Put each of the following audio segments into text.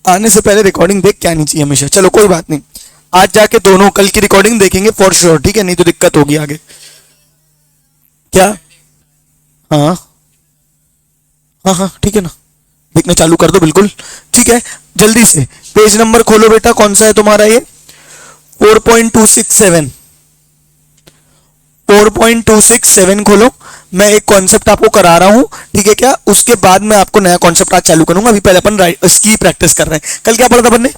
आने से पहले रिकॉर्डिंग देख के आनी चाहिए हमेशा। चलो कोई बात नहीं, आज जाके दोनों कल की रिकॉर्डिंग देखेंगे फॉर श्योर, ठीक है, नहीं तो दिक्कत होगी आगे। क्या? हाँ हाँ हाँ ठीक है ना, देखना चालू कर दो बिल्कुल, ठीक है। जल्दी से पेज नंबर खोलो बेटा, कौन सा है तुम्हारा ये? 4.267 4.267 खोलो। मैं एक कॉन्सेप्ट आपको करा रहा हूं, ठीक है क्या, उसके बाद मैं आपको नया कॉन्सेप्ट आज चालू करूंगा। अभी पहले अपन इसकी प्रैक्टिस कर रहे हैं। कल क्या पढ़ा था अपन ने?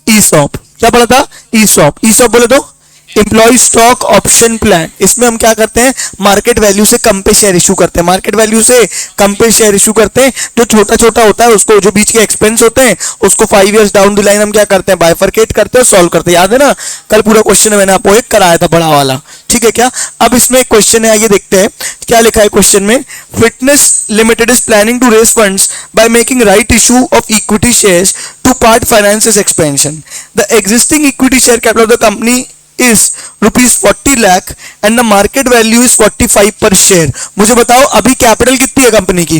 ईसॉप। क्या पढ़ा था? ईसॉप। ईसॉप बोले तो एम्प्लॉय स्टॉक ऑप्शन प्लान। इसमें हम क्या करते हैं, मार्केट वैल्यू से कम पे शेयर इशू करते हैं। मार्केट वैल्यू से कम पे शेयर इशू करते हैं। जो छोटा छोटा होता है उसको, जो बीच के एक्सपेंस होते हैं उसको 5 इयर्स डाउन द लाइन हम क्या करते हैं, बाइफरकेट करते हैं, सॉल्व करते हैं। याद है ना, कल पूरा क्वेश्चन मैंने आपको एक कराया था बड़ा वाला, ठीक है क्या। अब इसमें एक क्वेश्चन है, आइए देखते हैं क्या लिखा है क्वेश्चन में। Fitness limited is planning to raise funds by making right issue of equity shares to part finance expansion. The existing equity share capital of the company is rupees 40 lakh and the market value is 45 per share। मुझे बताओ अभी capital कितनी है company की?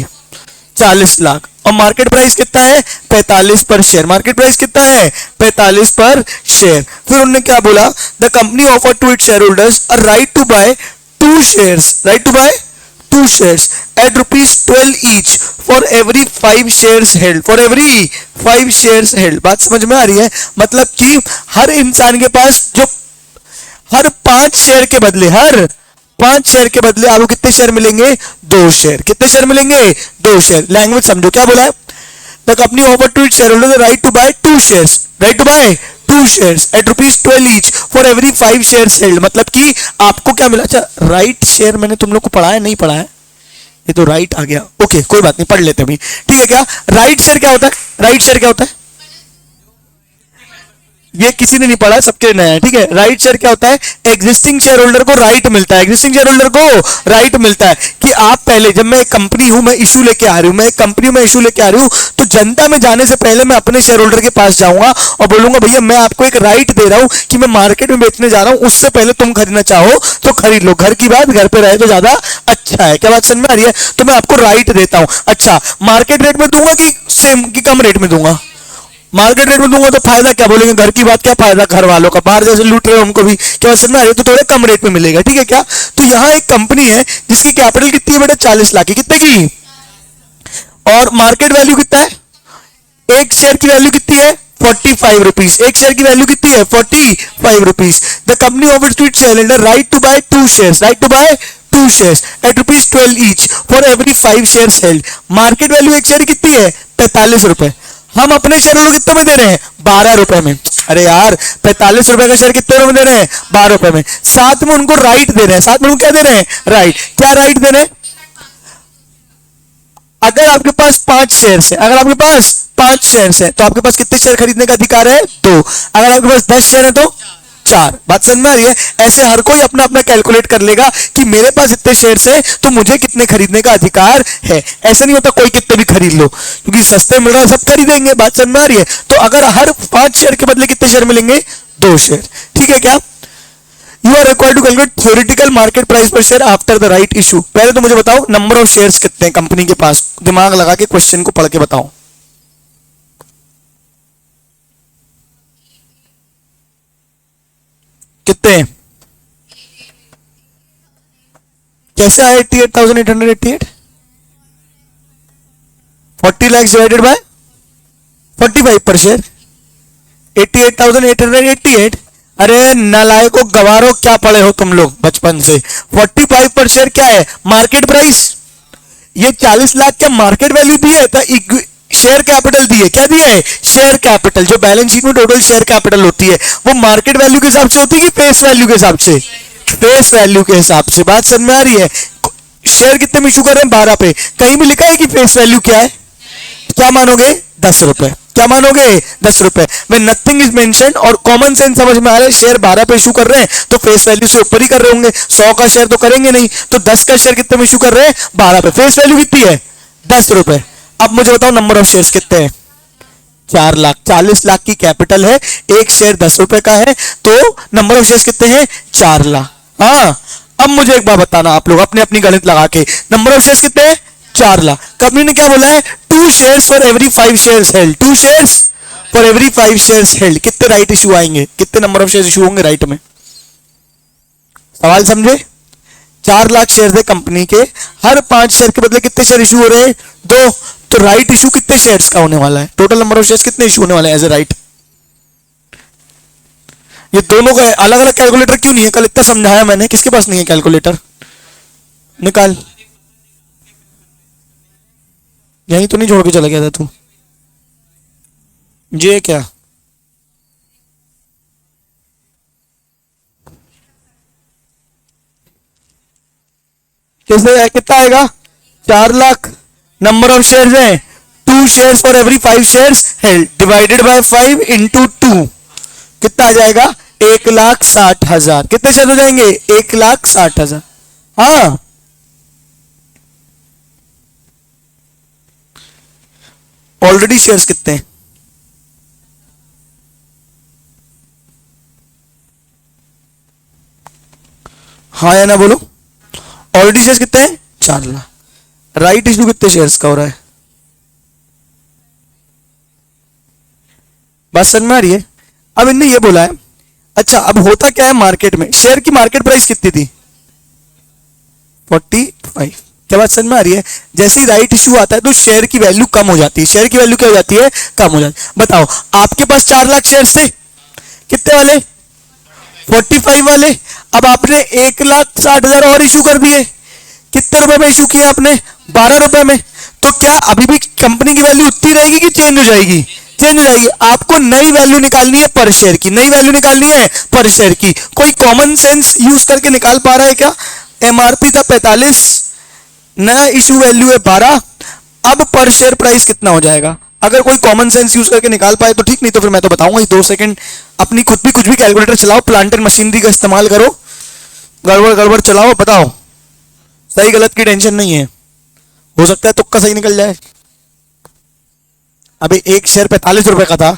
40 लाख, और market price कितना है? 45 पर शेयर। मार्केट प्राइस कितना है? 45 पर शेयर। फिर उन्होंने क्या बोला, the company offer to it share holders a right to buy 2 shares, right to buy 2 shares at rupees 12 each for every 5 shares held, for every 5 shares held। बात समझ में आ रही है? मतलब कि हर इंसान के पास जो हर 5 शेयर के बदले, हर 5 शेयर के बदले आपको कितने शेयर मिलेंगे? 2 शेयर। कितने शेयर मिलेंगे? 2 शेयर। लैंग्वेज समझो क्या बोला है, the company offer to its share holder the right to buy 2 shares, right to buy 2 shares at rupees 12 each for every 5 shares held. मतलब कि आपको क्या मिला? अच्छा, राइट शेयर मैंने तुम लोग को पढ़ा है, नहीं पढ़ा है? ये तो राइट आ गया, ओके कोई बात नहीं, पढ़ लेते हैं अभी, ठीक है क्या। राइट शेयर क्या होता है? राइट शेयर क्या होता है? ये किसी ने नहीं पढ़ा, सबके नया है, ठीक है। राइट शेयर क्या होता है? एग्जिस्टिंग शेयर होल्डर को राइट मिलता है, एग्जिस्टिंग शेयर होल्डर को राइट मिलता है कि आप पहले, जब मैं एक कंपनी हूं, मैं इशू लेके आ रही हूं, मैं एक कंपनी में इशू लेके आ रही हूं, तो जनता में जाने से पहले मैं अपने शेयर होल्डर के पास जाऊंगा और बोलूंगा भैया मैं आपको एक राइट दे रहा हूं कि मैं मार्केट में बेचने जा रहा हूं, उससे पहले तुम खरीदना चाहो तो खरीद लो। घर की बात घर पे रहे तो ज्यादा अच्छा है। क्या बात समझ में आ रही है? तो मैं आपको राइट देता हूं। अच्छा, मार्केट रेट में दूंगा कि सेम की कम रेट में दूंगा? मार्केट रेट में दूंगा तो फायदा क्या? बोलेंगे घर की बात, क्या फायदा घर वालों का, बाहर जैसे लूट रहे हो हमको भी, क्या समझ में आ रही है? तो थोड़े कम रेट में मिलेगा, ठीक है क्या। तो यहाँ एक कंपनी है जिसकी कैपिटल कितनी है बेटा? 40 लाख की। कितने की? और मार्केट वैल्यू कितना है? एक शेयर की वैल्यू कितनी है? 45 रुपीज। एक शेयर की वैल्यू कितनी है? 45 rupees. The company offers to its share holder right to buy 2 shares, right to buy 2 shares at rupees 12 each for every 5 shares held. Market value एक शेयर कितनी है? 45 रुपए। हम अपने शेयर होल्डर कितने में दे रहे हैं? 12 रुपए में। अरे यार 45 रुपए का शेयर कितने रुपए में दे रहे हैं? 12 रुपए में। साथ में उनको राइट दे रहे हैं, साथ में उनको क्या दे रहे हैं? राइट। क्या राइट दे रहे हैं? अगर आपके पास 5 शेयर्स है, अगर आपके पास 5 शेयर्स है तो आपके पास कितने शेयर खरीदने का अधिकार है? 2। अगर आपके पास 10 शेयर है तो 4। बात समझ में आ रही है? ऐसे हर कोई अपना अपना कैलकुलेट कर लेगा कि मेरे पास इतने शेयर्स है तो मुझे कितने खरीदने का अधिकार है। ऐसा नहीं होता कोई कितने भी खरीद लो, क्योंकि सस्ते मिल रहा है सब खरीदेंगे। बात समझ में आ रही है? तो अगर हर 5 शेयर के बदले कितने शेयर मिलेंगे? 2 शेयर, ठीक है क्या। You are required to calculate theoretical market price per share after the right issue. पहले तो मुझे बताओ नंबर ऑफ शेयर्स कितने हैं कंपनी के पास, दिमाग लगा के क्वेश्चन को पढ़ के बताओ। कितने? कैसे आया 88,888? 40 lakhs डिवाइडेड बाय 45 पर शेयर, 88,888। अरे नालायको गवारो, क्या पढ़े हो तुम लोग बचपन से? 45 पर शेयर क्या है? Market price. ये 40 लाख क्या मार्केट वैल्यू दी है? तो शेयर कैपिटल दी है। क्या दी है? Share capital. जो बैलेंस शीट में टोटल शेयर कैपिटल होती है वो मार्केट वैल्यू के हिसाब से होती है कि फेस वैल्यू के हिसाब से? फेस वैल्यू के हिसाब से। बात समझ में आ रही है? शेयर कितने में इशू कर रहे हैं? 12 पे। कहीं भी लिखा है कि फेस वैल्यू क्या है? क्या मानोगे? 10 रुपए। क्या मानोगे? 10 रुपए। when नथिंग इज मेंशन और कॉमन सेंस समझ में आ रहा है, शेयर 12 पे इशू कर रहे हैं तो फेस वैल्यू से ऊपर ही कर रहे होंगे। 100 का शेयर तो करेंगे नहीं, तो 10 का शेयर कितने में इशू कर रहे हैं? 12 पे। फेस वैल्यू कितनी है? 10 रुपए। अब मुझे बताओ नंबर ऑफ शेयर्स कितने हैं? 4 लाख। 40 लाख की कैपिटल है, एक शेयर 10 रुपए का है, तो नंबर ऑफ शेयर्स कितने हैं? 4 लाख। हाँ, अब मुझे एक बात बताना आप लोग अपने अपनी गणित लगा के, नंबर ऑफ शेयर्स कितने हैं? 4 लाख। कंपनी ने क्या बोला है? 2 shares for every 5 shares held. 2 shares for every 5 shares held, कितने राइट इशू आएंगे, कितने नंबर ऑफ शेयर्स इशू होंगे राइट में? सवाल समझे? 4 लाख शेयर है कंपनी के, हर 5 शेयर के बदले कितने शेयर इशू हो रहे हैं? 2। तो राइट इशू कितने शेयर्स का होने वाला है? टोटल नंबर ऑफ शेयर्स कितने इशू होने वाले हैं एज ए राइट? ये दोनों का अलग अलग कैलकुलेटर क्यों नहीं है? कल इतना समझाया मैंने, किसके पास नहीं है कैलकुलेटर? निकाल। यहीं तो नहीं छोड़ के चला गया था तू? ये क्या? कैसे कितना आएगा? 4 लाख नंबर ऑफ शेयर्स है, 2 shares for every 5 shares held divided by 5 into 2 कितना आ जाएगा? 1,60,000। कितने शेयर हो जाएंगे? 1,60,000। हाँ, ऑलरेडी शेयर्स कितने हैं? हाँ या ना बोलो? ऑलरेडी शेयर्स कितने हैं? 4 लाख। राइट इशू कितने शेयर्स का हो रहा है? बात समझ में आ रही है? अब इनने ये बोला है, अच्छा अब होता क्या है मार्केट में, शेयर की मार्केट प्राइस कितनी थी? 45। क्या बात समझ में आ रही है? जैसे ही राइट इशू आता है तो शेयर की वैल्यू कम हो जाती है। शेयर की वैल्यू क्या हो जाती है? कम हो जाती है। बताओ, आपके पास 4 लाख शेयर्स थे, कितने वाले? 45 वाले। अब आपने 1,60,000 और इशू कर दिए। कितने रुपए में इशू किया आपने? 12 रुपए में। तो क्या अभी भी कंपनी की वैल्यू उतनी रहेगी कि चेंज हो जाएगी? चेंज हो जाएगी। आपको नई वैल्यू निकालनी है पर शेयर की, नई वैल्यू निकालनी है पर शेयर की। कोई कॉमन सेंस यूज करके निकाल पा रहा है क्या? एमआरपी था 45, नया इशू वैल्यू है 12, अब पर शेयर प्राइस कितना हो जाएगा? अगर कोई कॉमन सेंस यूज करके निकाल पाए तो ठीक, नहीं तो फिर मैं तो बताऊंगा ही। 2 सेकंड अपनी खुद भी कुछ भी कैलकुलेटर चलाओ, प्लांट एंड मशीनरी का इस्तेमाल करो, गड़बड़ गड़बड़ चलाओ, बताओ। सही गलत की टेंशन नहीं है, हो सकता है तुक्का सही निकल जाए। अभी एक शेयर 45 रुपए का था,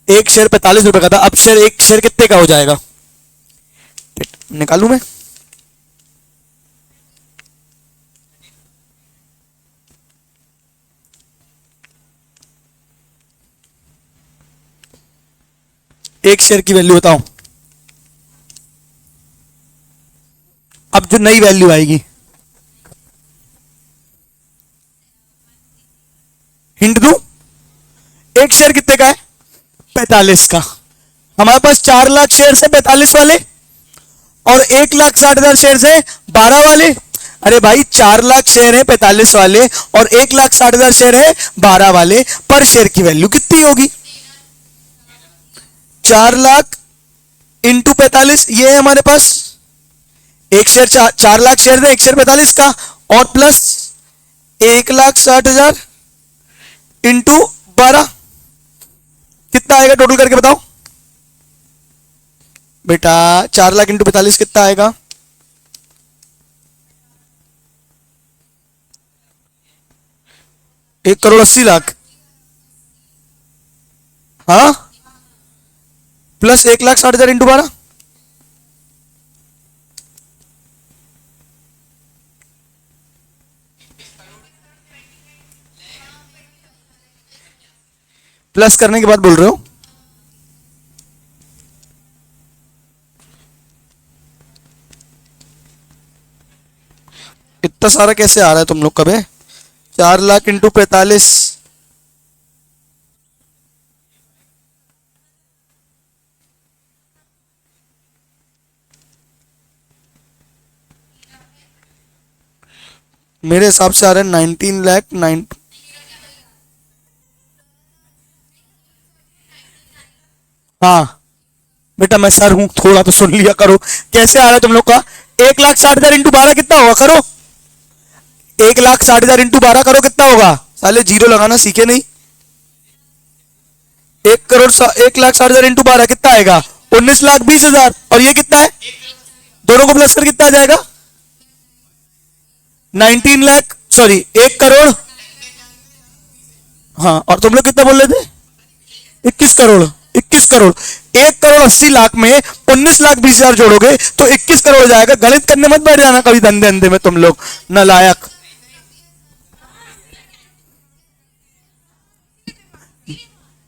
एक शेयर 45 रुपए का था, अब शेयर एक शेयर कितने का हो जाएगा? निकालू मैं? एक शेयर की वैल्यू बताओ, अब जो नई वैल्यू आएगी। हिंट दूं? एक शेयर कितने का है? 45 का। हमारे पास 4 लाख शेयर है 45 वाले, और 1,60,000 शेयर है 12 वाले। अरे भाई 4 लाख शेयर है 45 वाले और 1,60,000 शेयर है 12 वाले, पर शेयर की वैल्यू कितनी होगी? 4 लाख इंटू 45, ये है हमारे पास। एक शेयर 4 लाख शेयर है, एक शेयर 45 का, और प्लस 1,60,000 इंटू 12, कितना आएगा टोटल करके बताओ बेटा? 4 लाख इंटू 45 कितना आएगा? एक करोड़ 80 लाख। हाँ, प्लस 1,60,000 इंटू 12, प्लस करने के बाद बोल रहे हो? इतना सारा कैसे आ रहा है तुम लोग का बे? 4 लाख इंटू 45, मेरे हिसाब से आ रहा है 19 लाख 9। हाँ बेटा मैं सर हूं, थोड़ा तो सुन लिया करो। कैसे आ रहा है तुम लोग का? 1,60,000 इंटू 12 कितना होगा? करो 1,60,000 इंटू 12 करो, कितना होगा? साले जीरो लगाना सीखे नहीं। 1,60,000 इंटू 12 कितना आएगा? 19,20,000। और ये कितना है? दोनों को प्लस कर कितना आ जाएगा? 19 लाख, सॉरी 1 करोड़। हाँ, और तुम लोग कितना बोल रहे थे? 21 करोड़। 21 करोड़। 1,80,00,000 में 19,20,000 जोड़ोगे तो 21 करोड़ हो जाएगा। गणित करने मत बैठ जाना कभी धंधे अंधे में तुम लोग, नालायक।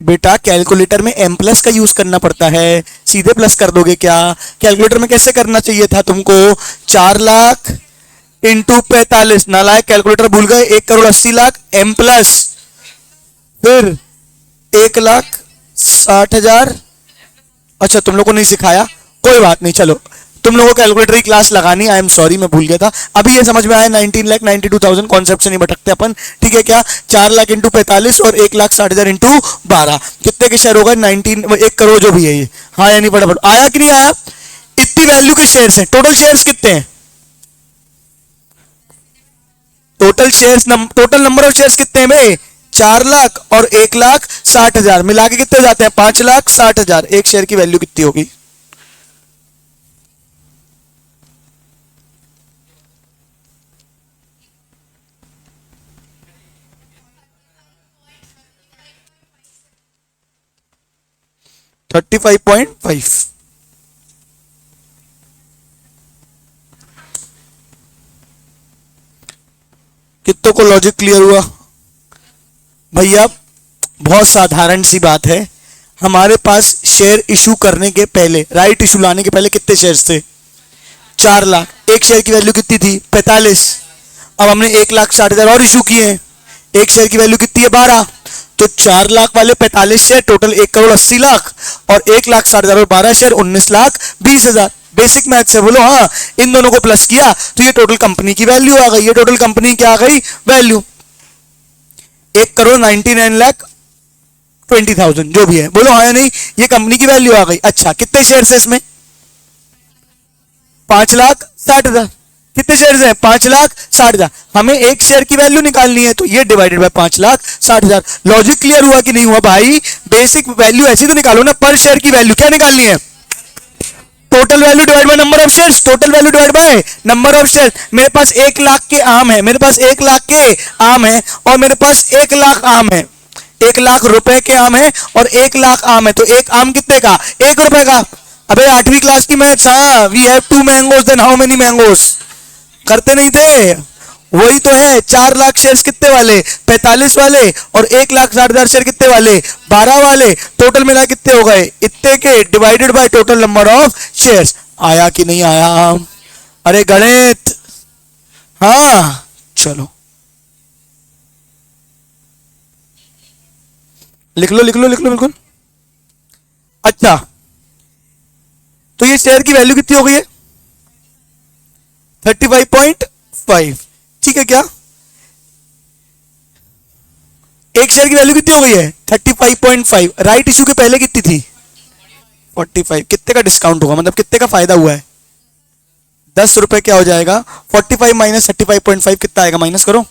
बेटा कैलकुलेटर में एम प्लस का यूज करना पड़ता है, सीधे प्लस कर दोगे क्या? कैलकुलेटर में कैसे करना चाहिए था तुमको? 4 लाख इंटू 45, नालायक कैलकुलेटर भूल गए, 1 करोड़ 80 लाख एम प्लस, फिर 1,60,000। अच्छा तुम लोग को नहीं सिखाया, कोई बात नहीं, चलो तुम लोगों को कैलकुलेटर की क्लास लगानी, आई एम सॉरी मैं भूल गया था। अभी ये समझ में आया, 19,92,000 कॉन्सेप्ट से नहीं भटकते अपन, ठीक है क्या? 4 लाख इंटू 45 और 1,60,000 इंटू 12, कितने के शेयर होगा? 1 करोड़ जो भी है ये। हाँ या नहीं? फटाफट आया कि नहीं आया? इतनी वैल्यू के शेयर्स हैं, टोटल शेयर्स कितने हैं? टोटल नंबर ऑफ शेयर्स कितने हैं भाई? 4 लाख और 1,60,000 मिला के कितने जाते हैं? 5,60,000। एक शेयर की वैल्यू कितनी होगी? 35.5। कितनों को लॉजिक क्लियर हुआ भैया? बहुत साधारण सी बात है, हमारे पास शेयर इशू करने के पहले, राइट इशू लाने के पहले कितने शेयर्स थे? 4 लाख। एक शेयर की वैल्यू कितनी थी? 45। अब हमने 1,60,000 और इशू किए हैं, एक शेयर की वैल्यू कितनी है? 12। तो 4 लाख वाले 45 शेयर, टोटल 1,80,00,000, और 1,60,000 और 12 शेयर 19,20,000। बेसिक मैथ से बोलो हाँ, इन दोनों को प्लस किया तो ये टोटल कंपनी की वैल्यू आ गई, ये टोटल कंपनी की आ गई वैल्यू 1,99,20,000 जो भी है, बोलो हाँ या नहीं? ये कंपनी की वैल्यू आ गई। अच्छा कितने शेयर है इसमें? 5,60,000। कितने शेयर हैं? 5,60,000। हमें एक शेयर की वैल्यू निकालनी है, तो ये डिवाइडेड बाय 5,60,000। लॉजिक क्लियर हुआ कि नहीं हुआ भाई? बेसिक वैल्यू ऐसी तो निकालो ना, पर शेयर की वैल्यू क्या निकालनी है? Total value divide by number of shares, total value divide by number of shares. मेरे पास 1 लाख के आम है, मेरे पास 1 लाख के आम है, और मेरे पास 1 लाख आम है, 1 लाख रुपए के आम है और 1 लाख आम है, तो एक आम कितने का? 1 रुपए का। अबे 8वीं क्लास की मैथ्स, हाँ, we have 2 mangoes, then how many mangoes? करते नहीं थे? वही तो है, 4 लाख शेयर्स कितने वाले? 45 वाले, और 1,60,000 शेयर कितने वाले? 12 वाले। टोटल मिला कितने हो गए? इतने के, divided by total number of shares. आया कि नहीं आया? अरे गणित, हाँ चलो लिख लो लिख लो लिख लो, बिल्कुल। अच्छा तो ये शेयर की वैल्यू कितनी हो गई है? 35.5। ठीक है क्या? एक शेयर की वैल्यू कितनी हो गई है? 35.5। राइट इशू के पहले कितनी थी? 45। कितने का डिस्काउंट होगा, मतलब कितने का फायदा हुआ है? 10 रुपए। क्या हो जाएगा? 45 माइनस 35.5 कितना आएगा? माइनस करो,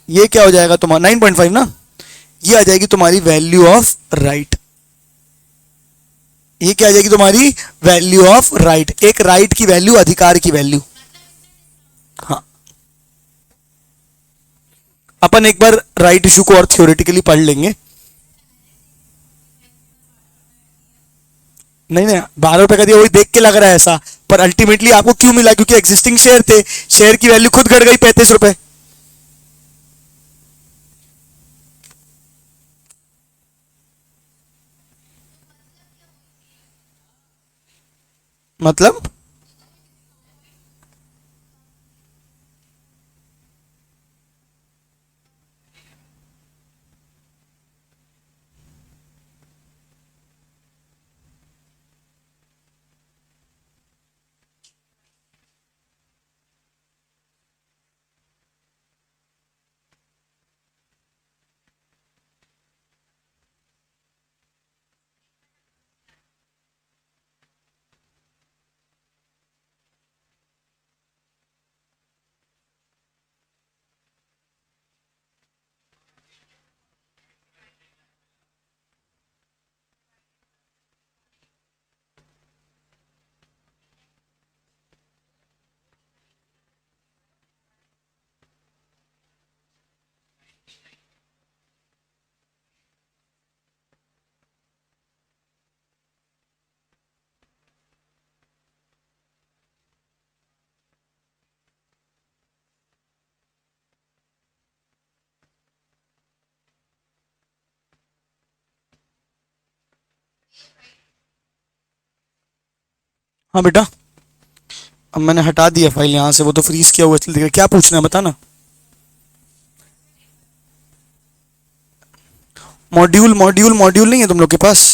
ये क्या हो जाएगा तुम्हारा? 9.5 ना। ये आ जाएगी तुम्हारी वैल्यू ऑफ राइट। ये क्या आ जाएगी तुम्हारी? Value of right. एक राइट की वैल्यू, अधिकार की वैल्यू। हाँ, अपन एक बार राइट इशू को और थ्योरेटिकली पढ़ लेंगे। नहीं नहीं, 12 रुपए का दिया, वही देख के लग रहा है ऐसा, पर अल्टीमेटली आपको क्यों मिला? क्योंकि एग्जिस्टिंग शेयर थे, शेयर की वैल्यू खुद घट गई 35 रुपए। मतलब हाँ बेटा, अब मैंने हटा दिया फाइल यहाँ से, वो तो फ्रीज किया हुआ है। चल क्या पूछना है बता ना। मॉड्यूल मॉड्यूल मॉड्यूल नहीं है तुम लोग के पास?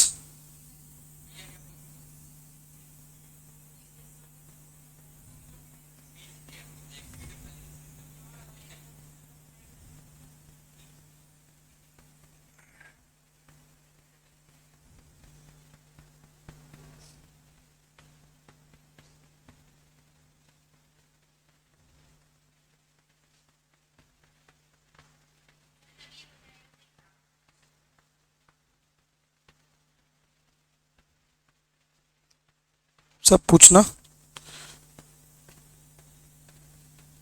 सब पूछना।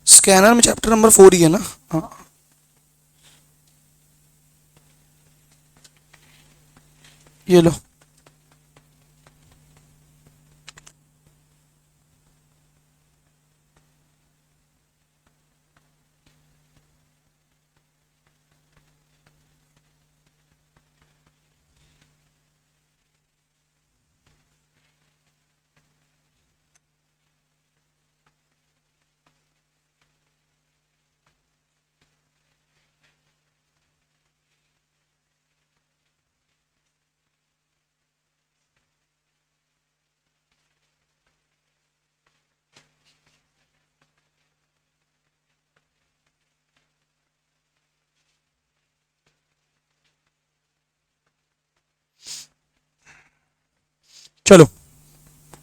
स्कैनर में चैप्टर नंबर 4 ही है ना? हाँ, ये लो। चलो,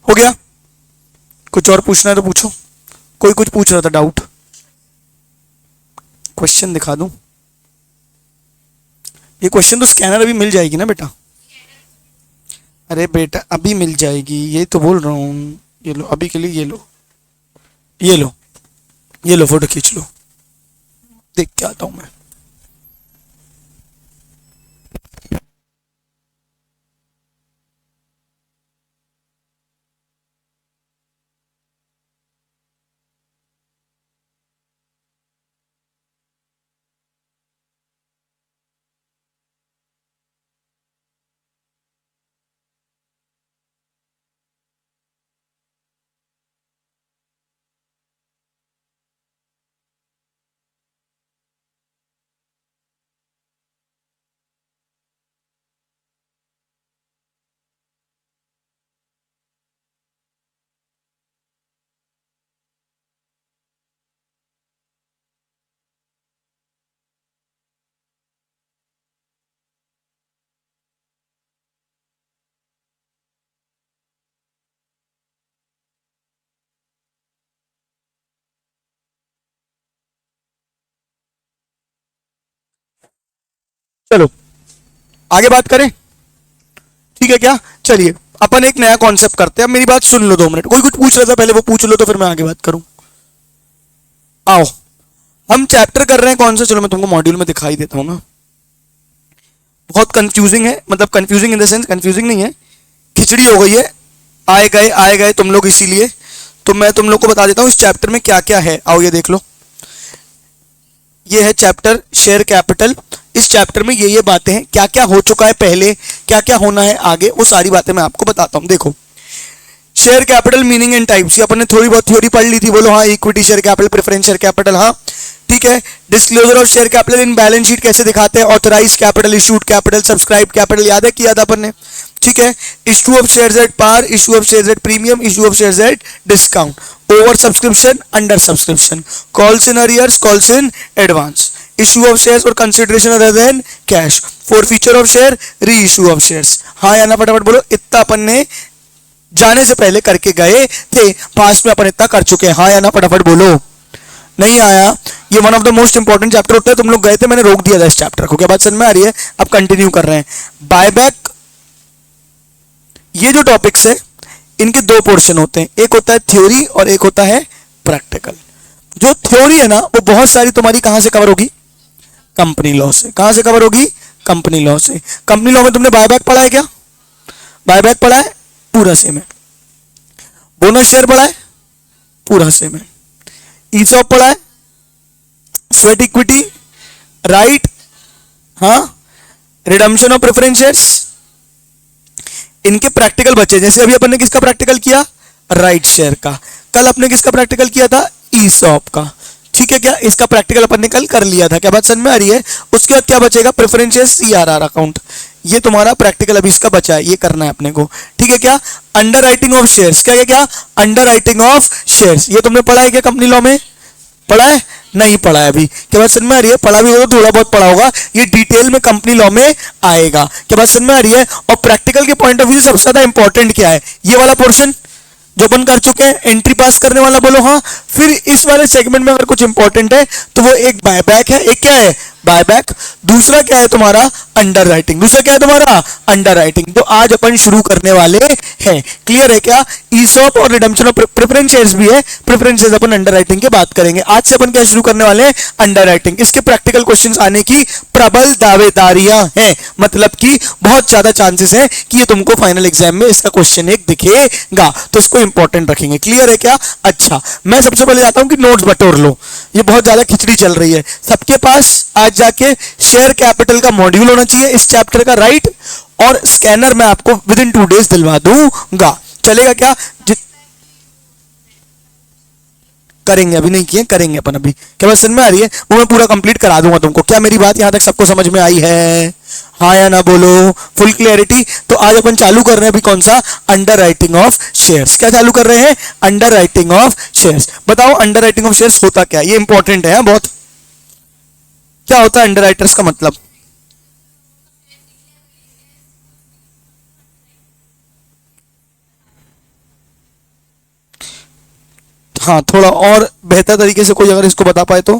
हो गया? कुछ और पूछना है तो पूछो। कोई कुछ पूछ रहा था, डाउट? क्वेश्चन दिखा दूं? ये क्वेश्चन तो स्कैनर अभी मिल जाएगी ना बेटा? अरे बेटा अभी मिल जाएगी, ये तो बोल रहा हूँ। ये लो अभी के लिए, ये लो, ये लो, ये लो, फोटो खींच लो, देख के आता हूँ मैं। चलो आगे बात करें, ठीक है क्या? चलिए अपन एक नया कॉन्सेप्ट करते हैं। अब मेरी बात सुन लो 2 मिनट। कोई कुछ पूछ रहा था पहले, वो पूछ लो तो फिर मैं आगे बात करूं। आओ, हम चैप्टर कर रहे हैं कौन सा? चलो मैं तुमको मॉड्यूल में दिखाई देता हूँ ना। बहुत कंफ्यूजिंग है, मतलब confusing in the sense, confusing नहीं है, खिचड़ी हो गई है। आए गए तुम लोग, इसीलिए तो मैं तुम लोग को बता देता हूँ इस चैप्टर में क्या क्या है। आओ ये देख लो, ये है चैप्टर शेयर कैपिटल। इस चैप्टर में ये बातें हैं, क्या क्या हो चुका है पहले, क्या क्या होना है आगे, वो सारी बातें मैं आपको बताता हूँ। देखो, share capital meaning and types, ये अपन ने थोड़ी बहुत थ्योरी पढ़ ली थी। बोलो हाँ, equity share capital, preference share capital, हाँ ठीक है। Disclosure of share capital in balance sheet कैसे दिखाते हैं, authorise capital, issued capital, subscribe capital, याद है किया था अपन ने, ठीक है। Issue of shares at par, issue of shares at premium, issue of shares at discount, over subscription, under subscription, calls in arrears, calls in advance, issue of shares और consideration other than cash, for future of share, री issue of shares. हाँ या ना फटाफट बोलो। इतना अपन ने जाने से पहले करके गए थे, पास्ट में अपन इतना कर चुके हैं। हाँ या ना फटाफट बोलो। नहीं आया? ये one of the most important chapter होता है। तुम लोग गए थे, मैंने रोक दिया था इस चैप्टर को। क्या बात समझ में आ रही है? अब कंटिन्यू कर रहे हैं। बायबैक, ये जो टॉपिक्स है इनके 2 पोर्शन होते हैं, एक होता है थ्योरी और एक होता है प्रैक्टिकल। जो थ्योरी है ना वो बहुत सारी तुम्हारी कहां से कवर होगी? कंपनी लॉ से। कहां से कवर होगी? कंपनी लॉ से। कंपनी लॉ में तुमने बायबैक पढ़ा है क्या? बायबैक पढ़ा है? पूरा सेम है। बोनस शेयर पढ़ा है? पूरा सेम है। ईसॉप पढ़ा है? स्वेट इक्विटी, राइट, हाँ, रिडम्पशन ऑफ प्रेफरेंस शेयर्स, इनके प्रैक्टिकल बचे। जैसे अभी अपन ने किसका प्रैक्टिकल किया? राइट शेयर का। कल अपने किसका प्रैक्टिकल किया था? ईसॉप का। ठीक है क्या? इसका प्रैक्टिकल अपन ने कल कर लिया था। क्या बात समझ में आ रही है? उसके बाद क्या बचेगा? Preferential CRR account. ये तुम्हारा प्रैक्टिकल अभी इसका बचा है, ये करना है अपने को। ठीक है क्या? Under writing of shares. क्या क्या क्या? Under writing of shares. ये तुमने पढ़ा है क्या कंपनी लॉ में? पढ़ा है? नहीं पढ़ा है अभी। क्या बात समझ में आ रही है? पढ़ा भी होगा तो थोड़ा बहुत पढ़ा होगा, ये डिटेल में कंपनी लॉ में आएगा। क्या बात समझ में आ रही है? और प्रैक्टिकल के पॉइंट ऑफ व्यू से सबसे ज्यादा इंपॉर्टेंट क्या है? ये वाला पोर्शन जो अपन कर चुके हैं, एंट्री पास करने वाला, बोलो हाँ। फिर इस वाले सेगमेंट में अगर कुछ इंपॉर्टेंट है तो वो एक बायबैक है, एक क्या है? बायबैक। दूसरा क्या है तुम्हारा? Under writing. दूसरा क्या है तुम्हारा? Under writing. तो आज अपन शुरू करने वाले हैं। क्लियर है क्या? ईसॉप और रिडम्पशन ऑफ प्रेफरेंस शेयर्स भी है। प्रेफरेंस शेयर्स अपन अंडर राइटिंग की बात करेंगे। आज से अपन क्या शुरू करने वाले हैं? Under writing. इसके प्रैक्टिकल क्वेश्चंस आने की प्रबल दावेदारियां हैं, मतलब कि बहुत ज्यादा चांसेस है कि ये तुमको फाइनल एग्जाम में इसका क्वेश्चन एक दिखेगा, तो इसको इंपॉर्टेंट रखेंगे। क्लियर है क्या? अच्छा, मैं सबसे पहले जाता हूं कि नोट्स बटोर लो। ये बहुत ज्यादा खिचड़ी चल रही है सबके पास। आज जाके शेयर कैपिटल का मॉड्यूल होना चाहिए इस चैप्टर का, राइट। और स्कैनर मैं आपको विद इन 2 days दिलवा दूंगा। चलेगा क्या? करेंगे, अभी नहीं किए, करेंगे अपन अभी। क्या बात समझ में आ रही है? वो मैं पूरा कंप्लीट करा दूंगा तुमको। क्या मेरी बात यहां तक सबको समझ में आई है? हाँ या ना बोलो, फुल क्लियरिटी। तो आज अपन चालू कर रहे हैं अभी कौन सा? Under writing of shares. क्या चालू कर रहे हैं? Under writing of shares. बताओ अंडर राइटिंग ऑफ शेयर्स होता क्या? ये इंपॉर्टेंट है बहुत। क्या होता है अंडर राइटर्स का मतलब? हाँ, थोड़ा और बेहतर तरीके से कोई अगर इसको बता पाए तो।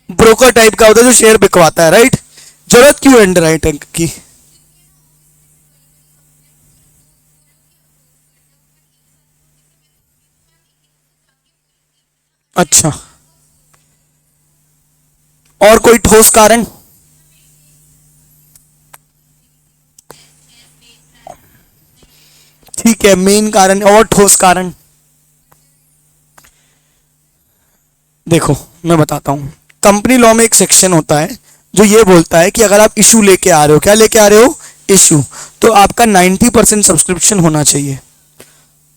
ब्रोकर टाइप का होता है जो शेयर बिकवाता है, राइट। जरूरत क्यों है अंडर राइटर की? अच्छा, और कोई ठोस कारण? ठीक है, मेन कारण और ठोस कारण। देखो मैं बताता हूं, कंपनी लॉ में एक सेक्शन होता है जो ये बोलता है कि अगर आप इशू लेके आ रहे हो, क्या लेके आ रहे हो? इशू, तो आपका 90% सब्सक्रिप्शन होना चाहिए।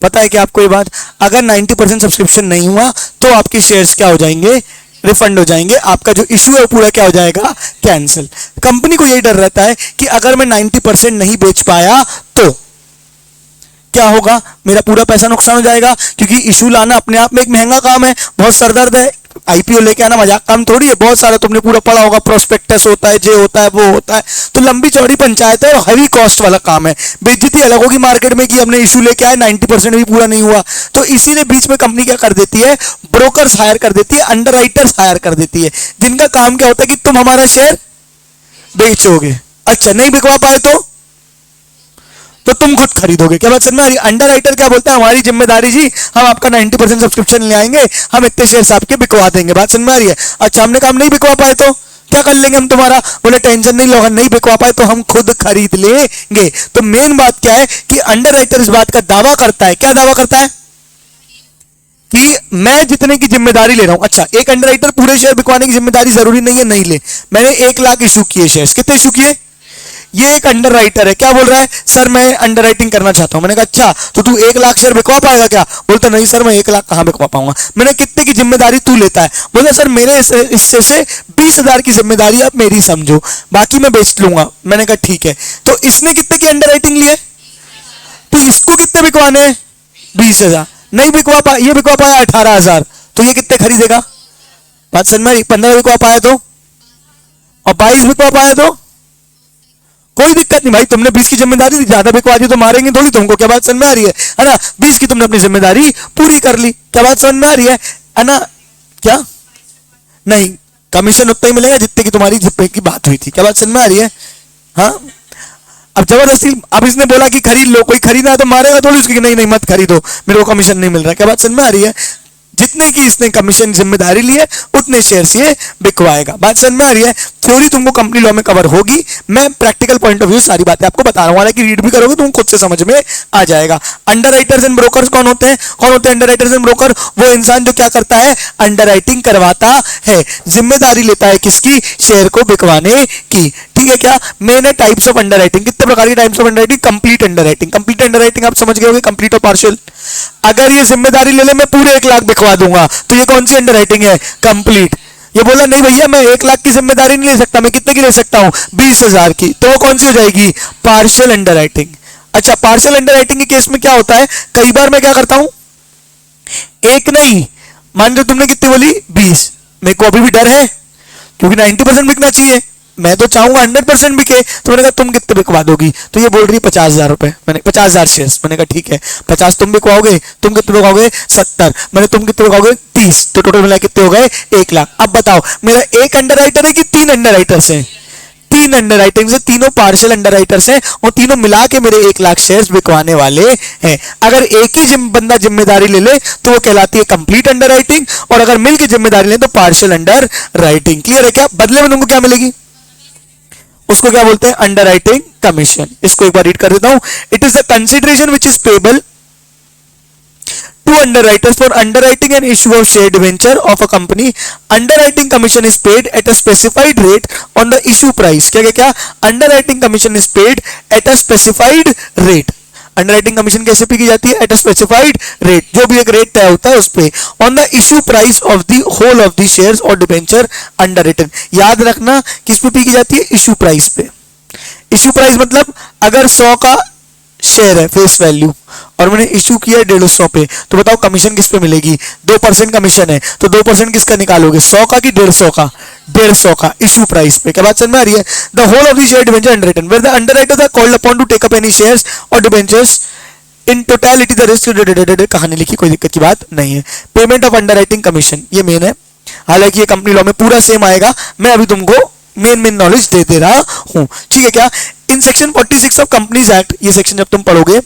पता है कि आपको ये बात? अगर 90% सब्सक्रिप्शन नहीं हुआ तो आपके शेयर्स क्या हो जाएंगे? रिफंड हो जाएंगे। आपका जो इशू है वो पूरा क्या हो जाएगा? कैंसिल। कंपनी को यही डर रहता है कि अगर मैं 90% नहीं बेच पाया तो क्या होगा? मेरा पूरा पैसा नुकसान हो जाएगा, क्योंकि इशू लाना अपने आप में एक महंगा काम है, बहुत सरदर्द है। आईपीओ लेके आना मजाक काम थोड़ी है। बहुत सारा तुमने पूरा पढ़ा होगा, प्रोस्पेक्टस होता है, जे होता है, वो होता है। तो लंबी चौड़ी पंचायत है और हैवी कॉस्ट वाला काम है। बेइज्जती अलग होगी मार्केट में कि हमने इशू लेके आए, 90% भी पूरा नहीं हुआ। तो इसीलिए बीच में कंपनी क्या कर देती है? ब्रोकर्स हायर कर देती है, अंडर राइटर्स हायर कर देती है, जिनका काम क्या होता है कि तुम हमारा शेयर बेचोगे। अच्छा, नहीं बिकवा पाए तो तुम खुद खरीदोगे। क्या बात समझ में आ रही? अंडर राइटर क्या बोलता है? हमारी जिम्मेदारी जी, हम आपका 90% सब्सक्रिप्शन ले आएंगे, हम इतने शेयर्स आपके बिकवा देंगे। बात समझ में आ रही है? अच्छा, हमने काम नहीं बिकवा पाए तो क्या कर लेंगे हम तुम्हारा? बोले टेंशन नहीं लो, अगर नहीं बिकवा पाए तो हम खुद खरीद लेंगे। तो मेन बात क्या है कि अंडर राइटर इस बात का दावा करता है, क्या दावा करता है? कि मैं जितने की जिम्मेदारी ले रहा हूं। अच्छा, एक अंडर राइटर पूरे शेयर बिकवाने की जिम्मेदारी जरूरी नहीं है, नहीं ले। मैंने 1 लाख इशू किए शेयर, कितने इशू किए? ये एक अंडर राइटर है, क्या बोल रहा है? सर मैं अंडर राइटिंग करना चाहता हूं। मैंने कहा अच्छा, तो तू 1 लाख शेयर बिकवा पाएगा क्या? बोलता नहीं सर, मैं 1 लाख कहां बिकवा पाऊंगा। मैंने कितने की जिम्मेदारी तू लेता है? बोलता सर मेरे हिस्से से 20,000 की जिम्मेदारी आप मेरी समझो, बाकी मैं बेच लूंगा। मैंने कहा ठीक है। तो इसने कितने की अंडर राइटिंग ली है? तो इसको कितने बिकवाने हैं? 20,000। नहीं बिकवा पाया, ये बिकवा पाया 18,000, तो ये कितने खरीदेगा? बात समझ में? 15 बिकवा पाया तो, और 22 बिकवा पाया तो कोई दिक्कत नहीं भाई, तुमने 20 की जिम्मेदारी दी, ज्यादा बिकवा दी तो मारेंगे थोड़ी तुमको। क्या बात समझ में आ रही है ना? 20 की तुमने अपनी जिम्मेदारी पूरी कर ली। क्या बात समझ में आ रही है ना? क्या? नहीं, कमीशन उतना ही मिलेगा जितने की तुम्हारी जितने की बात हुई थी। क्या बात समझ में आ रही है? हाँ, अब जबरदस्ती, अब इसने बोला कि खरीद लो, कोई खरीदा है तो मारेगा थोड़ी उसकी, नहीं नहीं मत खरीदो, मेरे को कमीशन नहीं मिल रहा। क्या बात समझ में आ रही है? जितने की इसने कमीशन जिम्मेदारी ली है उतने शेयर्स ये बिकवाएगा। बात समझ में आ रही है? थ्योरी तुमको कंपनी लॉ में कवर होगी, मैं प्रैक्टिकल पॉइंट ऑफ व्यू सारी बातें आपको बता रहा हूं, हालांकि रीड भी करोगे तुम खुद से समझ में आ जाएगा। अंडर राइटर्स एंड ब्रोकर्स कौन होते हैं? कौन होते हैं अंडर राइटर्स एंड ब्रोकर? वो इंसान जो क्या करता है? अंडर राइटिंग करवाता है, जिम्मेदारी लेता है किसकी? शेयर को बिकवाने की। ठीक है क्या? मेन है टाइप्स ऑफ अंडरराइटिंग। कितने प्रकार की types of underwriting? Complete underwriting. Complete underwriting आप समझ गए होंगे, कंप्लीट और पार्शियल। अगर ये जिम्मेदारी ले ले मैं पूरे 1 लाख बिकवा दूंगा, तो ये कौन सी अंडरराइटिंग है? कंप्लीट। ये बोला नहीं भैया मैं 1 लाख की जिम्मेदारी नहीं ले सकता, मैं कितने की ले सकता हूं? 20,000 की, तो वो कौन सी हो जाएगी? Partial underwriting. अच्छा, पार्शियल अंडरराइटिंग के केस में क्या होता है, कई बार मैं क्या करता हूं, एक नहीं, मान लो तुमने कितनी बोली? 20, मेरे को अभी भी डर है क्योंकि 90% बिकना चाहिए, मैं तो चाहूंगा 100% बिके। तो मैंने कहा तुम कितने बिकवा दोगी? तो ये बोल रही है 50,000 रुपए। मैंने 50,000 शेयर्स। मैंने कहा ठीक है, 50 तुम बिकवाओगे, तुम कितने बिकवाओगे? 70। मैंने तुम कितने बिकवाओगे? 30। तो टोटल मिला कितने हो गए? 1 लाख। अब बताओ मेरा एक अंडरराइटर है कि 3 अंडरराइटर्स हैं? 3 अंडरराइटिंग से, तीनों पार्शियल अंडरराइटर्स हैं और तीनों मिला के मेरे 1 लाख शेयर्स बिकवाने वाले हैं। अगर एक ही बंदा जिम्मेदारी ले ले तो वो कहलाती है कंप्लीट अंडरराइटिंग, और अगर मिलकर जिम्मेदारी ले तो पार्शियल अंडरराइटिंग। क्लियर है क्या? बदले में तुमको क्या मिलेगी? उसको क्या बोलते हैं? Underwriting commission. इसको एक बार रीड कर देता हूं। It is the consideration which is payable to underwriters for underwriting an issue of share debenture of a company. Underwriting commission is paid at a specified rate on the issue price. क्या क्या क्या? Underwriting commission is paid at a specified rate. Underwriting commission कैसे P की जाती है? At a specified rate, जो भी एक रेट तय होता है उस पे, on the issue price of the whole of the shares और डिबेंचर अंडररिटन। याद रखना किस पे पी की जाती है? इशू प्राइस पे। इशू प्राइस मतलब अगर 100 का शेयर है फेस वैल्यू और मैंने इशू किया 150 पे, तो बताओ कमीशन किस पे मिलेगी? 2% कमीशन है, तो 2% किसका निकालोगे? 100 का कि 150 का? 150 का इशू प्राइस पे। क्या बात समझ में आ रही है? The whole of the share debenture underwritten where the underwriters are called upon to take up any shares or debentures in totality the risk. कहानी लिखी, कोई दिक्कत की बात नहीं है। पेमेंट ऑफ अंडरराइटिंग कमीशन ये मेन है, हालांकि ये कंपनी लॉ में पूरा सेम आएगा, मैं अभी तुमको मेन नॉलेज दे रहा हूं। ठीक है क्या? In section 46 of companies act, ये सेक्शन जब तुम पढ़ोगे,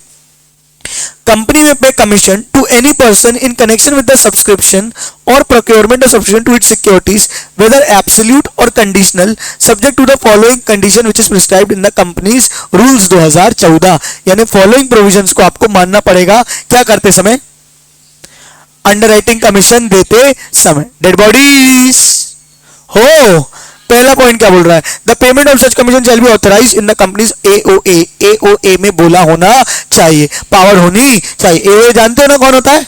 company may pay commission to any person in connection with the subscription or procurement of subscription to its securities whether absolute or conditional subject to the following condition which is prescribed in the companies rules 2014। यानी following provisions को आपको मानना पड़ेगा क्या करते समय? Underwriting commission देते समय। डेड बॉडीज हो, पहला पॉइंट क्या बोल रहा है? The payment of such commission shall be authorised in the companies AOA. AOA में बोला होना चाहिए, पावर होनी चाहिए। एओए जानते हो ना कौन होता है?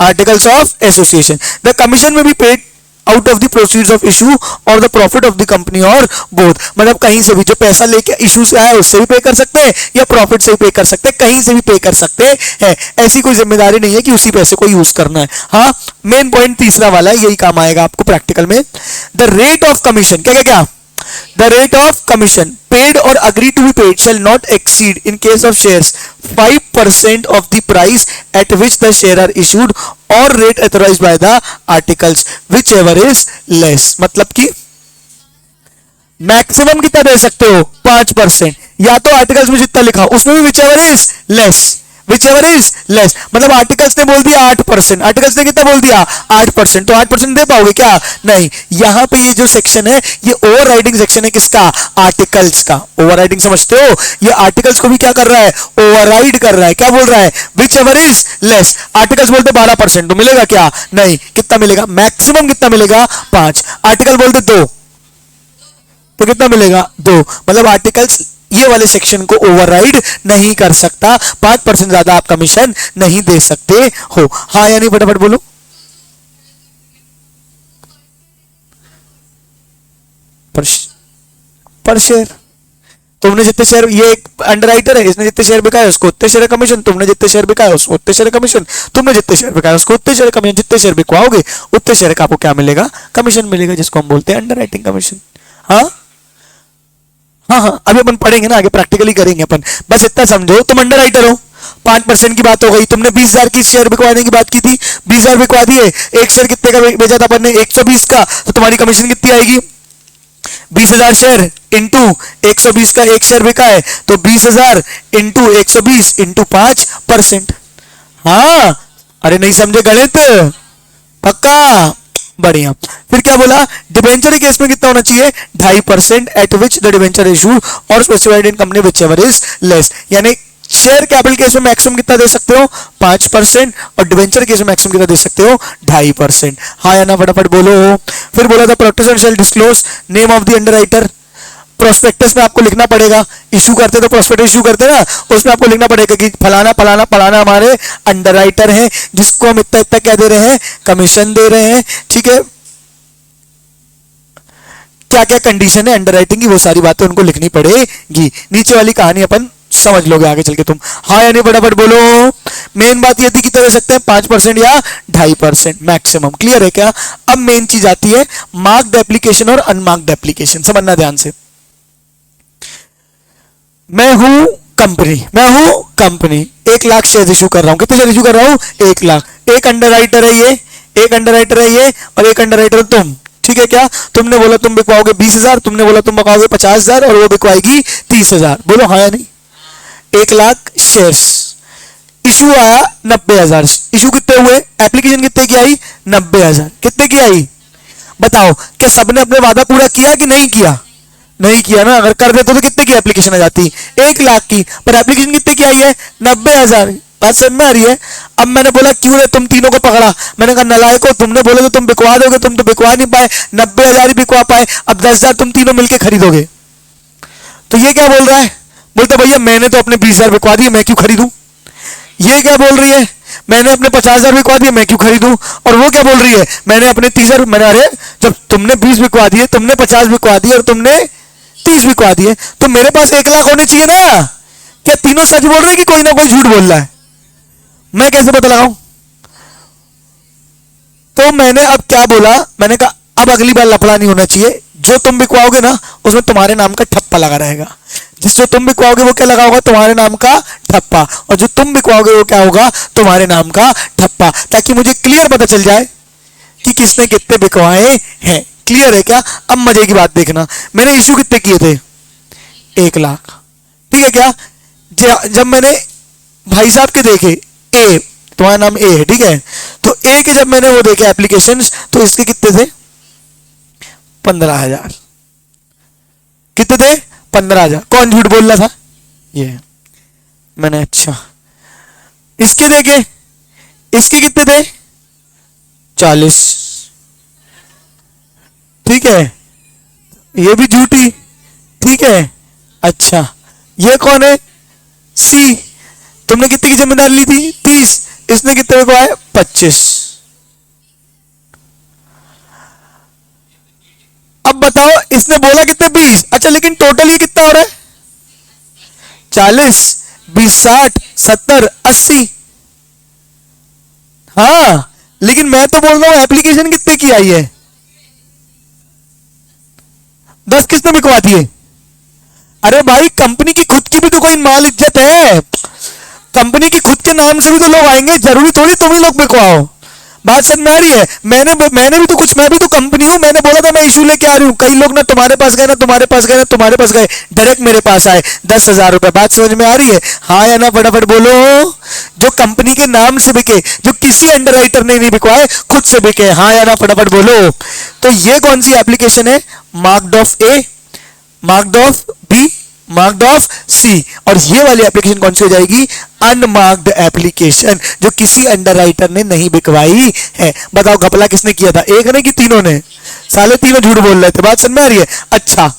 Articles of association. The commission may be paid out of the proceeds of issue or the profit of the company or both. मतलब कहीं से भी जो पैसा लेके इशू से आया उससे भी पे कर सकते हैं या प्रॉफिट से भी पे कर सकते हैं, कहीं से भी पे कर सकते हैं। ऐसी कोई जिम्मेदारी नहीं है कि उसी पैसे को यूज करना है। हाँ, मेन पॉइंट तीसरा वाला है, यही काम आएगा आपको प्रैक्टिकल में। द रेट ऑफ कमीशन, क्या क्या क्या? The rate of commission paid or agreed to be paid shall not exceed in case of shares 5% of the price at which the share are issued or rate authorized by the articles whichever is less। मतलब कि maximum कितना दे सकते हो? 5%, या तो articles में जितना लिखा उसमें भी whichever is less। whichever is less मतलब आर्टिकल्स ने बोल दिया 8%, आर्टिकल्स ने कितना बोल दिया? 8%, तो 8% दे पाओगे क्या? नहीं। यहां पे ये जो सेक्शन है ये ओवरराइडिंग सेक्शन है, किसका? आर्टिकल्स का। ओवरराइडिंग समझते हो? ये आर्टिकल्स को भी क्या कर रहा है? ओवरराइड कर रहा है। क्या बोल रहा है? whichever is less। आर्टिकल्स बोलते 12%, तो मिलेगा क्या? नहीं। कितना मिलेगा? मैक्सिमम कितना मिलेगा? 5। आर्टिकल बोलते 2, तो कितना मिलेगा? 2। मतलब आर्टिकल्स ये वाले सेक्शन को ओवरराइड नहीं कर सकता, 5% ज्यादा आप कमीशन नहीं दे सकते हो। हाँ या नहीं? फटाफट बोलो। पर शेयर, तुमने जितने शेयर, ये एक अंडरराइटर है, इसने जितने शेयर बिकाए उसको उतने शेयर कमीशन, तुमने जितने शेयर बिकाए उसको उतने शेयर कमीशन, तुमने जितने शेयर बिकाए उसको उतने शेयर कमीशन, जितने शेयर बिकवाओगे उतने शेयर का आपको क्या मिलेगा? कमीशन मिलेगा, जिसको हम बोलते हैं अंडरराइटिंग कमीशन। हाँ हाँ हाँ, अभी अपन पढ़ेंगे ना, आगे प्रैक्टिकली करेंगे अपन। बस इतना समझो, तुम अंडरराइटर हो, 5% की बात हो गई। तुमने 20,000 की शेयर बिकवाने की बात की थी, 20,000 बिकवा दिए। एक शेयर कितने का बेचा था अपन ने? 120 का। तो तुम्हारी कमीशन कितनी आएगी? 20,000 शेयर इंटू 120 का एक शेयर बिका है, तो 20,000 इंटू 120 इंटू 5%। हाँ, अरे नहीं समझे गणित? पक्का? बढ़िया। फिर क्या बोला? डिबेंचर के केस में कितना होना चाहिए? 2.5% at which the debenture issue or specified in company whichever is less. यानी शेयर कैपिटल केस में मैक्सिमम कितना दे सकते हो? 5%, और डिबेंचर केस में मैक्सिमम कितना दे सकते हो? 2.5%। हाँ या ना? फटाफट बोलो। फिर बोला था protection shall disclose name of the underwriter. Prospectus में आपको लिखना पड़ेगा, इशू करते तो प्रोस्पेक्टस इशू करते ना, उसमें आपको लिखना पड़ेगा कि फलाना फलाना फलाना हमारे अंडरराइटर हैं जिसको हम इतना इतना क्या दे रहे हैं, कमीशन दे रहे हैं, ठीक है, क्या क्या कंडीशन है अंडरराइटिंग की, वो सारी बातें उनको लिखनी पड़ेगी। नीचे वाली कहानी अपन समझ लोगे आगे चल के तुम। हाँ या नहीं फटाफट बोलो। मेन बात ये थी कि दे सकते हैं 5% या 2.5% मैक्सिमम। क्लियर है क्या? अब मेन चीज आती है मार्क्ड एप्लीकेशन और अनमार्क्ड एप्लीकेशन। समझना ध्यान से। मैं हूं कंपनी 1 लाख शेयर इशू कर रहा हूं। कितने शेयर इशू कर रहा हूं? 1 लाख। एक अंडरराइटर है ये, एक अंडरराइटर है ये, और एक अंडरराइटर तुम। ठीक है क्या? तुमने बोला तुम बिकवाओगे 20,000, तुमने बोला तुम बिकवाओगे 50,000, और वो बिकवाएगी 30,000। बोलो हाँ या नहीं? 1 लाख शेयर्स, इशू आया 90,000। इशू कितने हुए? एप्लीकेशन कितने की आई? 90,000। कितने की आई? बताओ, क्या सबने अपने वादा पूरा किया कि नहीं किया? नहीं किया ना। अगर कर देते तो कितने की एप्लीकेशन आ जाती? 1 लाख की। पर एप्लीकेशन कितने की आई है? 90,000। बात समझ में आ रही है? अब मैंने बोला क्यों रे तुम तीनों को पकड़ा? मैंने कहा नलायको, तुमने बोला तो तुम बिकवा दोगे, तुम तो बिकवा नहीं पाए, 90,000 ही बिकवा पाए, अब 10,000 तुम तीनों मिलकर खरीदोगे। तो ये क्या बोल रहा है? बोलते भैया मैंने तो अपने 20,000 बिकवा दिए, मैं क्यों खरीदूं। ये क्या बोल रही है? मैंने अपने 50,000 बिकवा दिए, मैं क्यों खरीदूं। और वो क्या बोल रही है? मैंने अपने 30,000। मैंने अरे जब तुमने 20 बिकवा दिए, तुमने 50 बिकवा दिए और तुमने 30 बिकवा दिए, तो मेरे पास 1 लाख होने चाहिए ना। क्या तीनों सच बोल रहे हैं कि कोई ना कोई झूठ बोल रहा है? मैं कैसे पता लगाऊं? तो मैंने अब क्या बोला, मैंने कहा अब अगली बार लफड़ा नहीं होना चाहिए। जो तुम बिकवाओगे ना उसमें तुम्हारे नाम का ठप्पा लगा रहेगा। जिसको तुम बिकवाओगे वो क्या लगा होगा? तुम्हारे नाम का ठप्पा। और जो तुम बिकवाओगे वो क्या होगा? तुम्हारे नाम का ठप्पा। ताकि मुझे क्लियर पता चल जाए कि किसने कितने बिकवाए हैं। क्लियर है क्या? अब मजे की बात देखना। मैंने इशू कितने किए थे? 1 लाख। ठीक है क्या? जब मैंने भाई साहब के देखे, ए, तुम्हारा नाम ए है, ठीक है, तो ए के जब मैंने वो देखे एप्लीकेशंस, तो इसके कितने थे? 15,000। कितने थे? 15,000। कौन झूठ बोल रहा था? ये। मैंने अच्छा इसके देखे, इसके कितने थे? 40। ठीक है, ये भी झूठी। ठीक है, अच्छा ये कौन है? सी। तुमने कितने की जिम्मेदारी ली थी? 30। इसने कितने को आए? 25। अब बताओ, इसने बोला कितने? 20। अच्छा, लेकिन टोटल ये कितना हो रहा है? 40, 20, 60, 70, 80। हाँ, लेकिन मैं तो बोल रहा हूं एप्लीकेशन कितने की आई है? 10 किसने बिकवा दिए? अरे भाई, कंपनी की खुद की भी तो कोई माल इज्जत है। कंपनी की खुद के नाम से भी तो लोग आएंगे, जरूरी थोड़ी तुम ही लोग बिकवाओ। बात समझ में आ रही है? मैंने भी तो कुछ, मैं भी तो कंपनी हूं। मैंने बोला था मैं इशू लेके आ रही हूं, कई लोग ना तुम्हारे पास गए, ना तुम्हारे पास गए, ना तुम्हारे पास गए, डायरेक्ट मेरे पास आए 10,000 रुपए। बात समझ में आ रही है? हाँ या ना फटाफट बोलो। जो कंपनी के नाम से बिके, जो किसी अंडरराइटर ने नहीं बिकवाए, खुद से बिके। हाँ या ना फटाफट बोलो। तो ये कौन सी एप्लीकेशन है? Marked off A, marked off B, marked off C. और ये वाली एप्लीकेशन कौन सी हो जाएगी? अनमार्क्ड एप्लीकेशन, जो किसी अंडरराइटर ने नहीं बिकवाई है। बताओ घपला किसने किया था? एक ने कि तीनों ने? साले तीनों झूठ बोल रहे थे। बात समझ में आ रही है? अच्छा,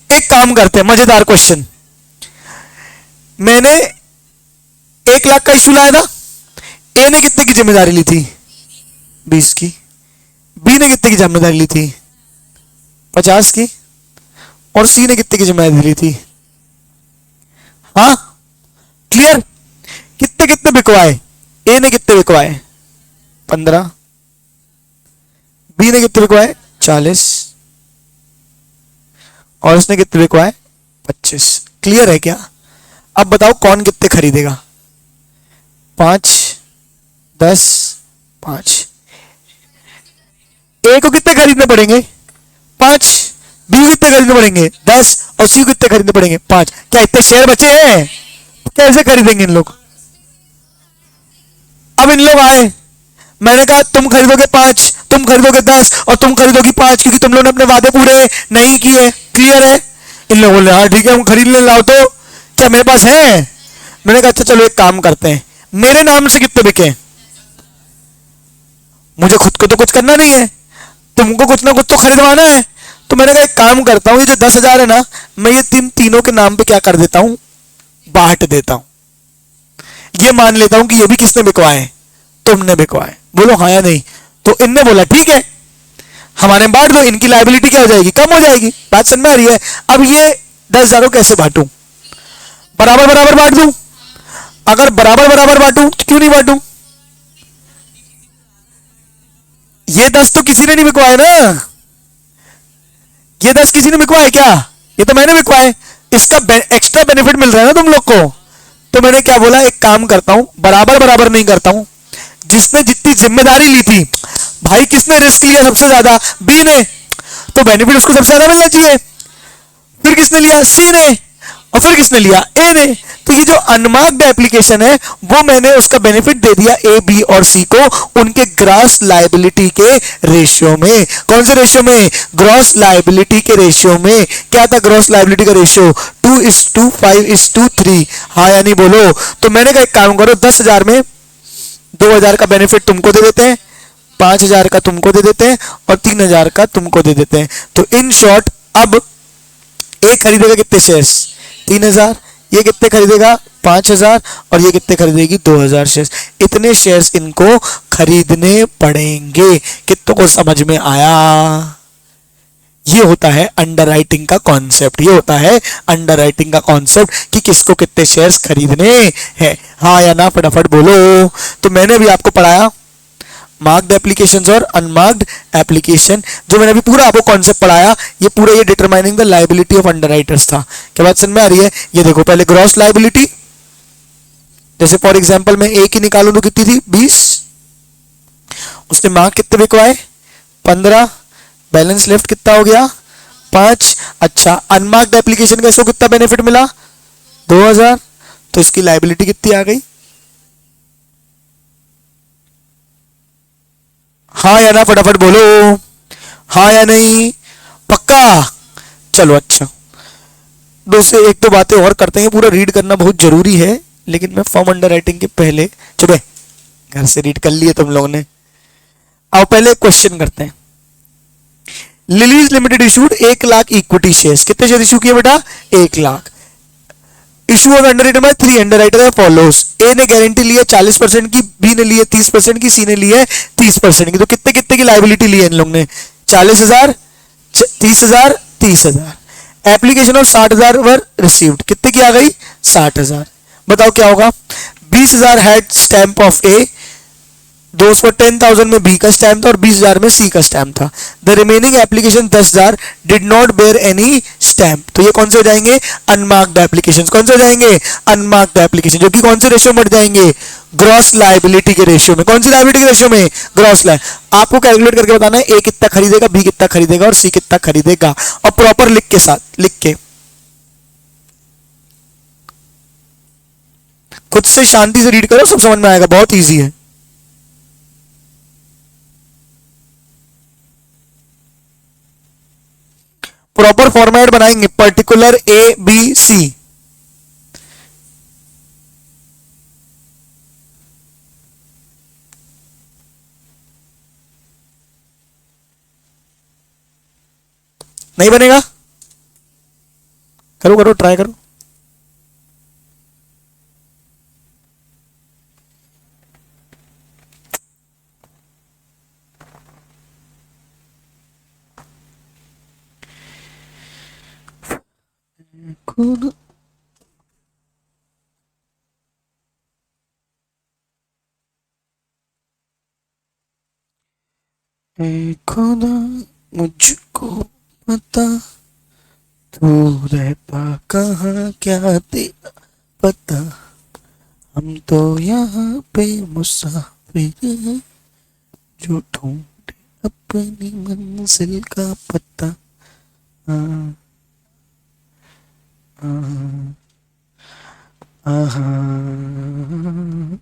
एक काम करते हैं, मजेदार क्वेश्चन। मैंने 1 लाख का इशू लाया ना, ए ने कितने की जिम्मेदारी ली थी? 20 की। बी ने कितने की जिम्मेदारी ली थी? 50 की। और सी ने कितने की जिम्मेदारी ली थी? हाँ, क्लियर? कितने कितने बिकवाए? ए ने कितने बिकवाए? 15। बी ने कितने बिकवाए? 40। और उसने कितने बिकवाए? 25। क्लियर है क्या? अब बताओ कौन कितने खरीदेगा? 5, 10, 5। ए को कितने खरीदने पड़ेंगे? 5। बी को कितने खरीदने पड़ेंगे? 10। और सी को कितने खरीदने पड़ेंगे? 5। क्या इतने शेयर बचे हैं? कैसे खरीदेंगे इन लोग? अब इन लोग आए, मैंने कहा तुम खरीदोगे 5, तुम खरीदोगे 10, और तुम खरीदोगी 5, क्योंकि तुम लोगों ने अपने वादे पूरे नहीं किए। क्लियर है? इन लोगों ने हाँ ठीक है हम खरीद ले, लाओ। तो क्या मेरे पास है? मैंने कहा अच्छा चलो एक काम करते हैं, मेरे नाम से कितने बिके? मुझे खुद को तो कुछ करना नहीं है, तुमको कुछ ना कुछ तो खरीदवाना है। तो मैंने कहा एक काम करता हूं, ये जो 10,000 है ना, मैं ये तीनों के नाम पे क्या कर देता हूं, बांट देता हूं। ये मान लेता हूं कि ये भी किसने बिकवाए, तुमने बिकवाए। बोलो हाँ या नहीं। तो इनने बोला ठीक है, हमारे में बांट दो, इनकी लाइबिलिटी क्या हो जाएगी, कम हो जाएगी। बात समझ में आ रही है। अब ये 10,000 को कैसे बांटू, बराबर बराबर बांट दूं। अगर बराबर बराबर बांटू तो क्यों नहीं बांटू, ये 10 तो किसी ने नहीं बिकवाए ना, ये 10 किसी ने बिकवाए क्या, ये तो मैंने बिकवाए। इसका एक्स्ट्रा बेनिफिट मिल रहा है ना तुम लोग को। तो मैंने क्या बोला, एक काम करता हूं, बराबर बराबर नहीं करता हूं, जिसने जितनी जिम्मेदारी ली थी, भाई किसने रिस्क लिया सबसे ज्यादा, बी ने, तो बेनिफिट उसको सबसे ज्यादा मिलना चाहिए। फिर किसने लिया, सी ने, और फिर किसने लिया, ए ने। तो ये जो अनमार्क्ड एप्लीकेशन है वो मैंने उसका बेनिफिट दे दिया ए बी और सी को, उनके ग्रॉस लायबिलिटी के रेशियो में। कौन से रेशियो में, ग्रॉस लायबिलिटी के रेशियो में। क्या था ग्रॉस लायबिलिटी का रेशियो, 2:5:3। हाँ या नहीं बोलो। तो मैंने कहा एक काम करो, 10,000 में 2,000 का बेनिफिट तुमको दे देते हैं, 5,000 का तुमको दे देते हैं, और 3,000 का तुमको दे देते हैं। तो इन शॉर्ट अब एक खरीदेगा कितने शेयर्स, 3,000, ये कितने खरीदेगा 5,000, और ये कितने खरीदेगी 2,000 शेयर्स। इतने शेयर्स इनको खरीदने पड़ेंगे। कितनों को समझ में आया। ये होता है अंडरराइटिंग का कॉन्सेप्ट, ये होता है अंडरराइटिंग का कॉन्सेप्ट कि किसको कितने शेयर्स खरीदने हैं। हाँ या ना फटाफट बोलो। तो मैंने अभी आपको पढ़ाया मार्क्ड एप्लीकेशंस और अनमार्क्ड एप्लीकेशन। जो मैंने अभी पूरा आपको कॉन्सेप्ट पढ़ाया, ये पूरा ये determining the liability of underwriters था। क्या बात समझ में आ रही है। ये देखो पहले ग्रॉस लायबिलिटी, जैसे फॉर एग्जांपल मैं ए की निकालूं तो कितनी थी 20, उसने मार्क कितने बिकवाए 15, बैलेंस लेफ्ट कितना हो गया 5। अच्छा अनमार्क्ड एप्लीकेशन का इसको कितना बेनिफिट मिला 2,000, तो इसकी लायबिलिटी कितनी आ गई। हाँ या ना फटाफट बोलो, हाँ या नहीं, पक्का। चलो अच्छा, दो से एक दो बातें और करते हैं, पूरा रीड करना बहुत जरूरी है, लेकिन मैं फॉर्म अंडर राइटिंग के पहले, चलो घर से रीड कर लिए तुम लोगों ने। आओ पहले क्वेश्चन करते हैं। Lilies limited issued 1,00,000 equity shares. कितने शेयर इशू किए बेटा 1,00,000। Issue of underwriter by 3 underwriter follows. A ने गारंटी ली है 40% की, बी ने ली है 30% की, सी ने ली है 30% की। तो कितने कितने की लाइबिलिटी ली है इन लोगों ने 40,000, 30,000, 30,000। एप्लीकेशन ऑफ 60,000 वर रिसीव्ड, कितने की आ गई 60,000। बताओ क्या होगा। 20,000 हैड स्टैंप ऑफ ए, 10,000 में बी का स्टैम्प था और 20,000 में सी का स्टैम्प था। The remaining application 10,000 did not bear any stamp. तो ये कौन से हो जाएंगे अनमार्क्ड एप्लीकेशन। कौन से हो जाएंगे अनमार्क्ड एप्लीकेशन, जो कि कौन से रेशियो में बढ़ जाएंगे ग्रॉस लायबिलिटी के रेशियो में। कौन सी लायबिलिटी के रेशियो में ग्रॉस लाय। आपको कैलकुलेट करके बताना है ए कितना खरीदेगा, बी कितना खरीदेगा और सी कितना खरीदेगा, और प्रॉपर लिख के साथ लिख के खुद से शांति से रीड करो, सब समझ में आएगा, बहुत ईजी है। प्रॉपर फॉर्मेट बनाएंगे पर्टिकुलर ए बी सी। नहीं बनेगा, करो करो ट्राई करो। खुद खुदा मुझको पता तू रहता कहाँ क्या तेरा पता, हम तो यहाँ पे मुसाफिर हैं जो ढूंढे अपनी मंजिल का पता। हाँ हाँ हाँ।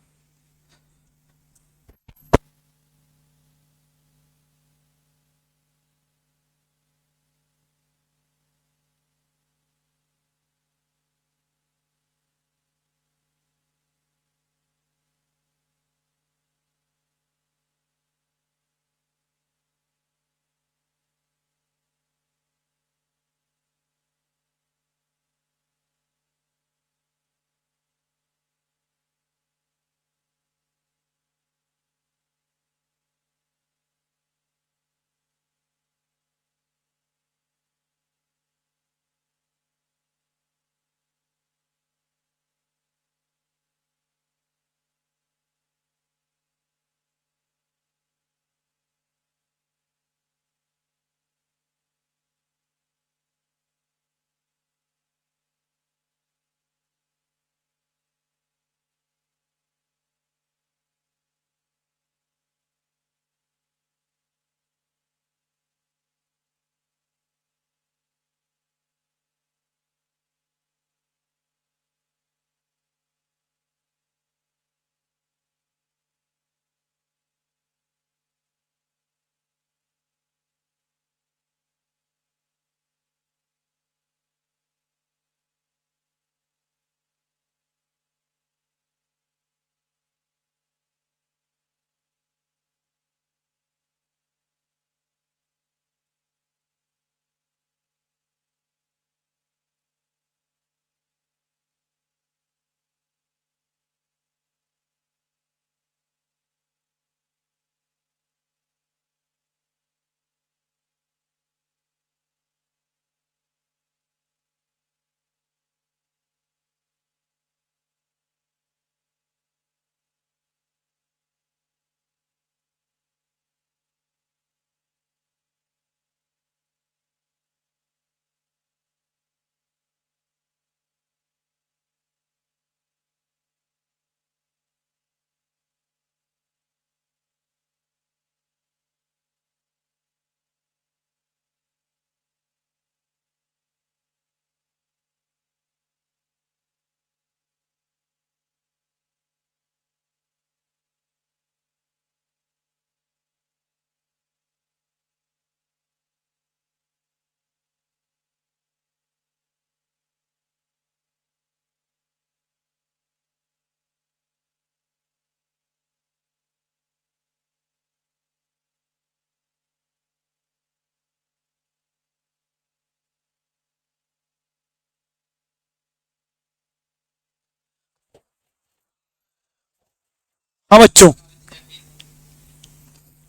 हाँ बच्चों,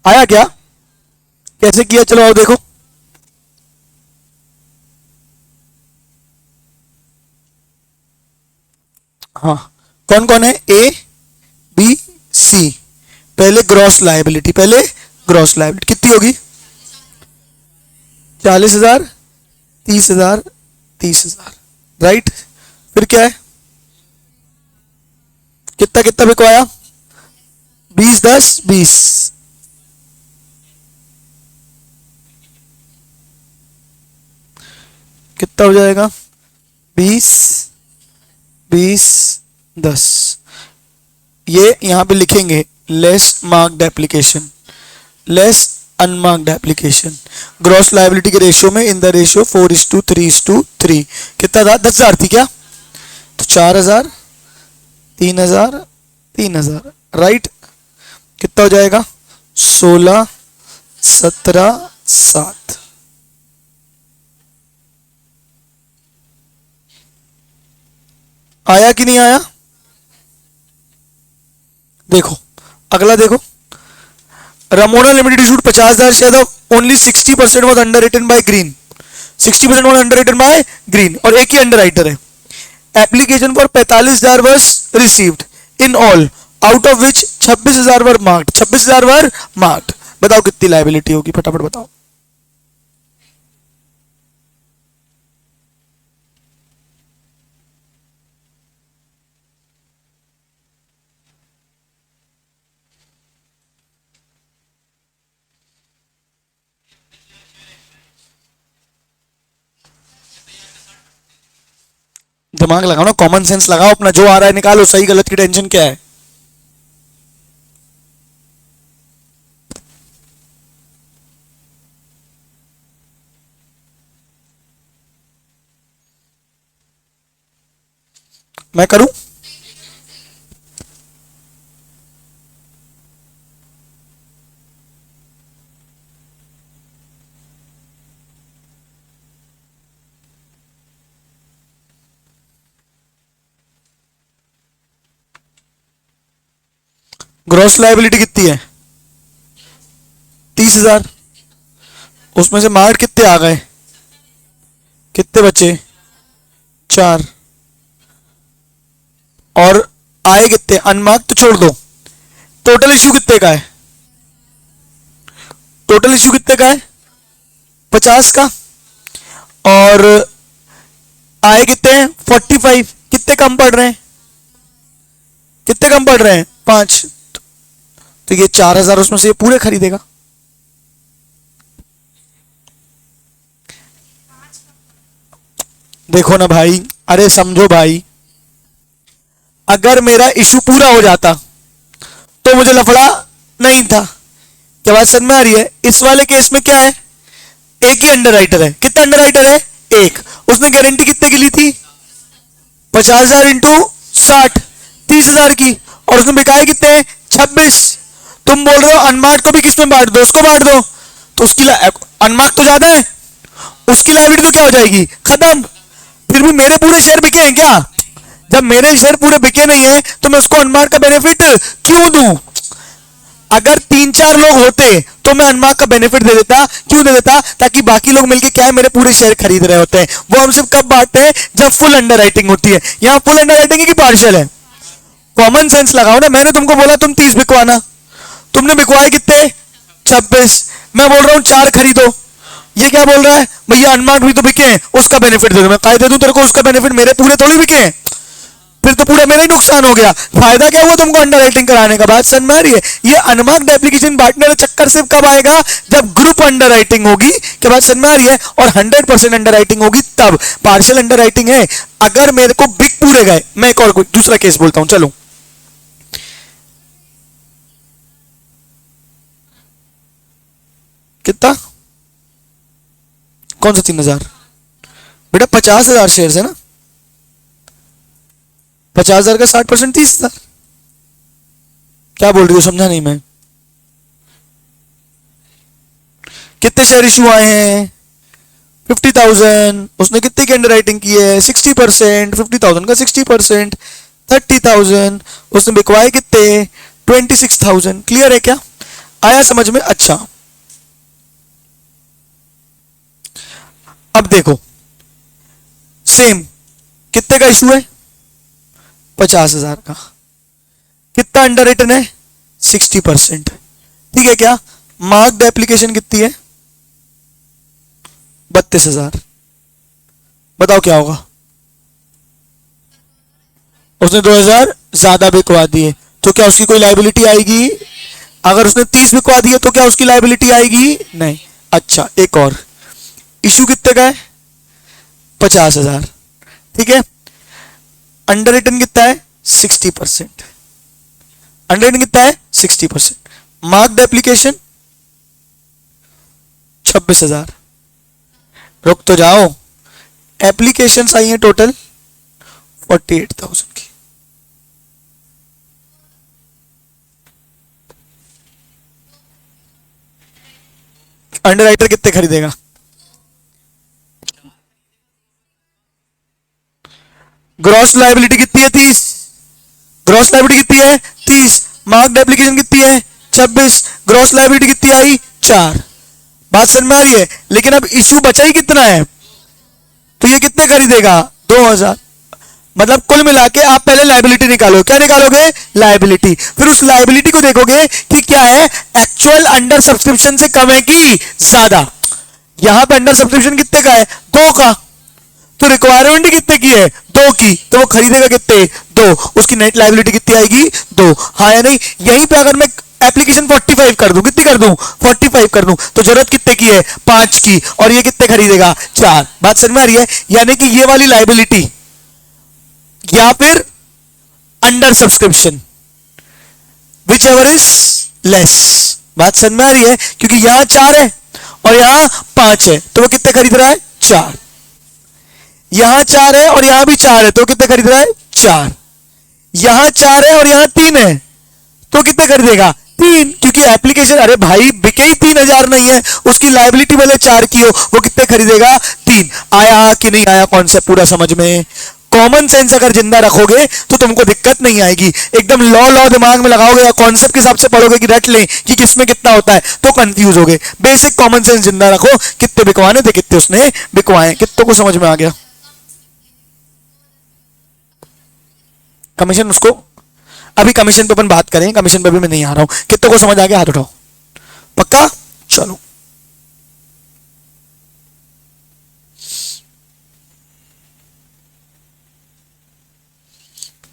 आया क्या? कैसे किया, चलो आओ देखो। हाँ, कौन कौन है? A B C. पहले ग्रॉस लायबिलिटी, पहले ग्रॉस लायबिलिटी कितनी होगी? 40,000, 30,000, 30,000, राइट। फिर क्या है? कितना कितना बिकवाया? 20, 10, 20। कितना हो जाएगा? 20, 20, 10। ये यहां पे लिखेंगे less marked application, less unmarked application. Gross liability के रेशियो में इन द रेशियो 4:3:3। कितना था? 10,000 थी क्या? तो 4,000, 3,000, 3,000, राइट। कितना हो जाएगा? 16, 17, 7। आया कि नहीं आया? देखो अगला देखो, Ramona limited issued 50,000 share of only 60% was underwritten by Green, 60% was underwritten by Green, और एक ही अंडर राइटर है। Application for 45,000 was received in all, out of which 26,000 were marked, 26,000 were marked. बताओ कितनी liability होगी, फटाफट बताओ। दिमाग लगाओ ना, कॉमन सेंस लगाओ अपना, जो आ रहा है निकालो, सही गलत की टेंशन क्या है? मैं करूं? ग्रॉस लायबिलिटी कितनी है? 30,000। उसमें से मार्क्ड कितने आ गए? कितने बचे? 4। और आए कितने? अनमार्क्ड तो छोड़ दो। टोटल इश्यू कितने का है? टोटल इश्यू कितने का है? 50 का। और आए कितने हैं? 45। कितने कम पड़ रहे हैं? कितने कम पड़ रहे हैं? 5। तो ये 4,000 उसमें से ये पूरे खरीदेगा। देखो ना भाई, अरे समझो भाई, अगर मेरा इशू पूरा हो जाता तो मुझे लफड़ा नहीं था। क्या बात समझ में आ रही है? इस वाले केस में क्या है? एक ही अंडर राइटर है। कितना अंडर राइटर है? एक। उसने गारंटी कितने की ली थी? 50,000 इंटू 60, 30,000 की। और उसने बिकाए कितने? 26। तुम बोल रहे हो अनमार्क को भी किसमें बांट दो? उसको बांट दो। तो उसकी अनमार्क तो ज्यादा है, उसकी लाइबिलिटी तो क्या हो जाएगी? खत्म। फिर भी मेरे पूरे शेयर बिके हैं क्या? जब मेरे शेयर पूरे बिके नहीं है तो मैं उसको अनमार्क का बेनिफिट क्यों दूं? अगर 3-4 लोग होते तो मैं अनमार्क का बेनिफिट दे देता। क्यों दे देता? ताकि बाकी लोग मिलके क्या है, मेरे पूरे शेयर खरीद रहे होते हैं। वो हम सिर्फ कब बांटते हैं? जब फुल अंडर राइटिंग होती है। यहां फुल अंडर राइटिंग है कि पार्शियल है? कॉमन सेंस लगाओ ना। मैंने तुमको बोला तुम 30 बिकवाना, तुमने बिकवाए कितने? 26। मैं बोल रहा हूं 4 खरीदो। ये क्या बोल रहा है? भैया अनमार्क भी तो बिके हैं, उसका बेनिफिट दे दो। मैं काय दे दूं तेरे को उसका बेनिफिट? मेरे पूरे थोड़ी बिके हैं। फिर तो पूरा मेरा ही नुकसान हो गया। फायदा क्या हुआ तुमको अंडर राइटिंग कराने का? बात समझ में आ रही है? ये अनमार्क्ड एप्लीकेशन बांटने वाला चक्कर सिर्फ कब आएगा? जब ग्रुप अंडर राइटिंग होगी। क्या बात समझ में आ रही है? और 100% अंडर राइटिंग होगी तब। पार्शियल अंडर राइटिंग है अगर मेरे को बिक पूरे गए। मैं एक और दूसरा केस बोलता हूं, चलो। कितना? कौन सा 3,000? बेटा 50,000 शेयर है ना। 50,000 का 60% 30,000। क्या बोल रही हो? समझा नहीं मैं। कितने शेयर इशू आए हैं? 50,000। उसने कितने की अंडर राइटिंग की है? 60%। 50,000 का 60%, 30,000। उसने बिकवाए कितने? 26,000। क्लियर है क्या? आया समझ में? अच्छा, अब देखो सेम, कितने का इशू है? 50,000 का। कितना अंडर रिटन है? 60%। ठीक है क्या? मार्क्ड एप्लीकेशन कितनी है? 32,000। बताओ क्या होगा? उसने 2,000 ज्यादा बिकवा दिए तो क्या उसकी कोई लाइबिलिटी आएगी? अगर उसने 30 बिकवा दिए तो क्या उसकी लाइबिलिटी आएगी? नहीं। अच्छा, एक और, इशू कितने का है? 50,000। ठीक है, अंडर रिटन कितना है? 60%। अंडर रिटन कितना है? 60%। Marked application 26,000। रुक तो जाओ, एप्लीकेशंस आई हैं टोटल 48,000 की। अंडरराइटर कितने खरीदेगा? ग्रॉस लाइबिलिटी कितनी है? 30। ग्रॉस लाइबिलिटी कितनी है? 30। मार्क्ड एप्लीकेशन कितनी है? 26। ग्रॉस लाइबिलिटी कितनी आई? 4। बात समझ में आ रही है? लेकिन अब इशू बचा ही कितना है? तो ये कितने खरीदेगा? 2,000। मतलब कुल मिला के आप पहले लाइबिलिटी निकालो। क्या निकालोगे? लाइबिलिटी। फिर उस लाइबिलिटी को देखोगे कि क्या है, एक्चुअल अंडर सब्सक्रिप्शन से कम है कि ज्यादा। यहां पे अंडर सब्सक्रिप्शन कितने का है? 2 का। तो रिक्वायरमेंट कितने की है? 2 की। तो वो खरीदेगा कितने? 2। उसकी नेट लाइबिलिटी कितनी आएगी? 2। हाँ या नहीं? यहीं पे अगर मैं एप्लीकेशन 45 कर दूं, कितनी कर दूं? 45 कर दूं, तो जरूरत कितने की है? 5 की। और ये कितने खरीदेगा? 4। बात समझ में आ रही है? यानी कि ये वाली लाइबिलिटी या फिर under subscription, which ever is less. बात समझ में आ रही है? क्योंकि यहां 4 है और यहां 5 है, तो वो कितने खरीद रहा है? 4। यहां 4 है और यहां भी 4 है, तो कितने खरीद रहा है? 4। यहां 4 है और यहां 3 है, तो कितने खरीदेगा? 3। क्योंकि एप्लीकेशन, अरे भाई बिके ही 3,000 नहीं है, उसकी लाइबिलिटी भले 4 की हो, वो कितने खरीदेगा? 3। आया कि नहीं आया कॉन्सेप्ट पूरा समझ में? कॉमन सेंस अगर जिंदा रखोगे तो तुमको दिक्कत नहीं आएगी। एकदम लॉ लॉ दिमाग में लगाओगे या कॉन्सेप्ट के हिसाब से पढ़ोगे कि रट लें कि किसमें कितना होता है, तो कंफ्यूज होगे। बेसिक कॉमन सेंस जिंदा रखो, कितने बिकवाने थे, कितने उसने बिकवाए, कितनों को समझ में आ गया? कमीशन उसको, अभी कमीशन पे अपन बात करें, कमीशन पे भी मैं नहीं आ रहा हूं। कितनों को समझ आ गया? हाथ उठाओ। पक्का? चलो,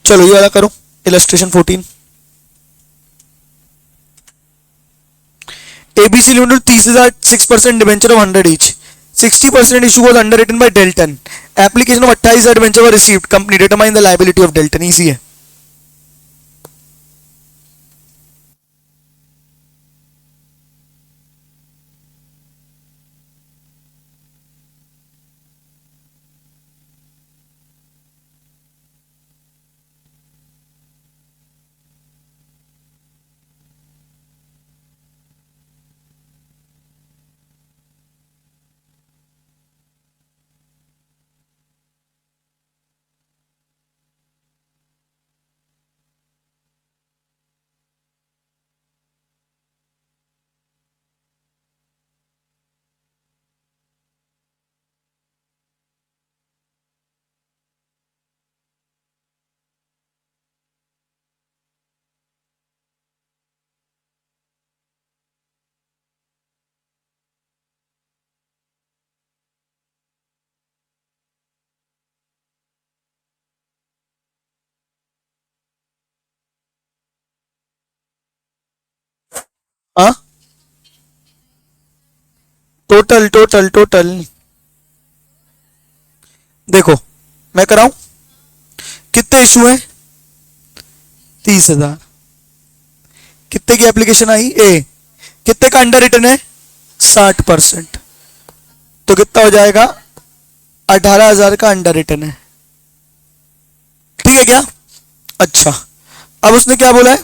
चलो ये वाला करो, illustration 14। ABC Limited 30,000 6% debenture of 100 each. 60% issue was underwritten by Delton. Application of 28,000 debenture were received. Company determine the liability of Delton. Easy है। हाँ, टोटल टोटल टोटल देखो, मैं कराऊं? कितने इशू है? 30,000। कितने की एप्लीकेशन आई? ए। कितने का अंडर रिटन है? 60%। तो कितना हो जाएगा? 18,000 का अंडर रिटन है। ठीक है क्या? अच्छा, अब उसने क्या बोला है?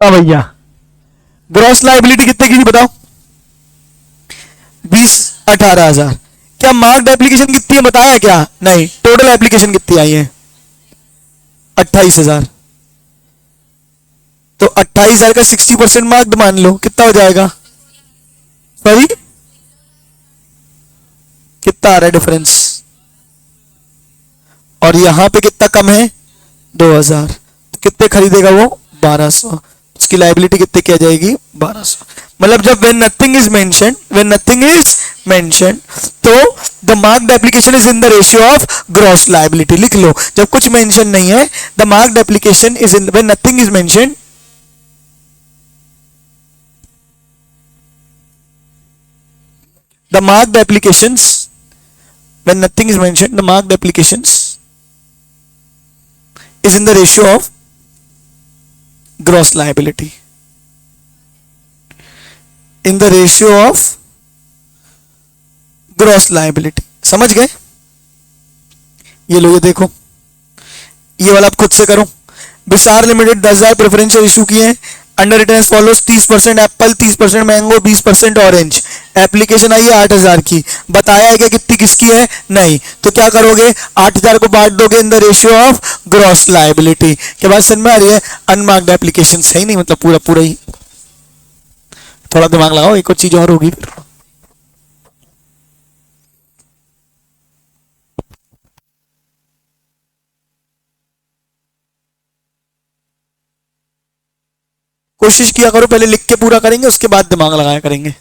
अब भैया ग्रॉस लाइबिलिटी कितने की थी बताओ? 18,000। क्या मार्क्ड एप्लीकेशन कितनी है बताया क्या? नहीं। टोटल एप्लीकेशन कितनी आई है? 28,000। तो 28,000 का 60% मार्क्ड मान लो, कितना हो जाएगा? सॉरी, कितना आ रहा है डिफरेंस? और यहां पे कितना कम है? 2,000। तो कितने खरीदेगा वो? 1,200। उसकी लाइबिलिटी कितने की आ जाएगी? 1,200। मतलब जब when nothing is mentioned तो the marked application is in the ratio of gross liability. लिख लो, जब कुछ मेंशन नहीं है, the marked application is in when nothing is mentioned, the marked applications when nothing is mentioned, the marked applications is in the ratio of gross liability, in the ratio of gross liability। समझ गए? ये लो, ये देखो, ये वाला आप खुद से करो। विसार लिमिटेड 10,000 प्रेफरेंशियल इशू किए हैं। Underwriters follows 30% apple, 30% mango, 20% orange. Application आई है 8,000 की। बताया है कि कितनी किसकी है? नहीं। तो क्या करोगे? 8,000 को बांट दोगे in the ratio of gross liability. क्या बात समझ में आ रही है? अनमार्क्ड एप्लीकेशन सही नहीं, मतलब पूरा पूरा ही। थोड़ा दिमाग लगाओ, एक और चीज और होगी फिर। कोशिश किया करो, पहले लिख के पूरा करेंगे, उसके बाद दिमाग लगाया करेंगे।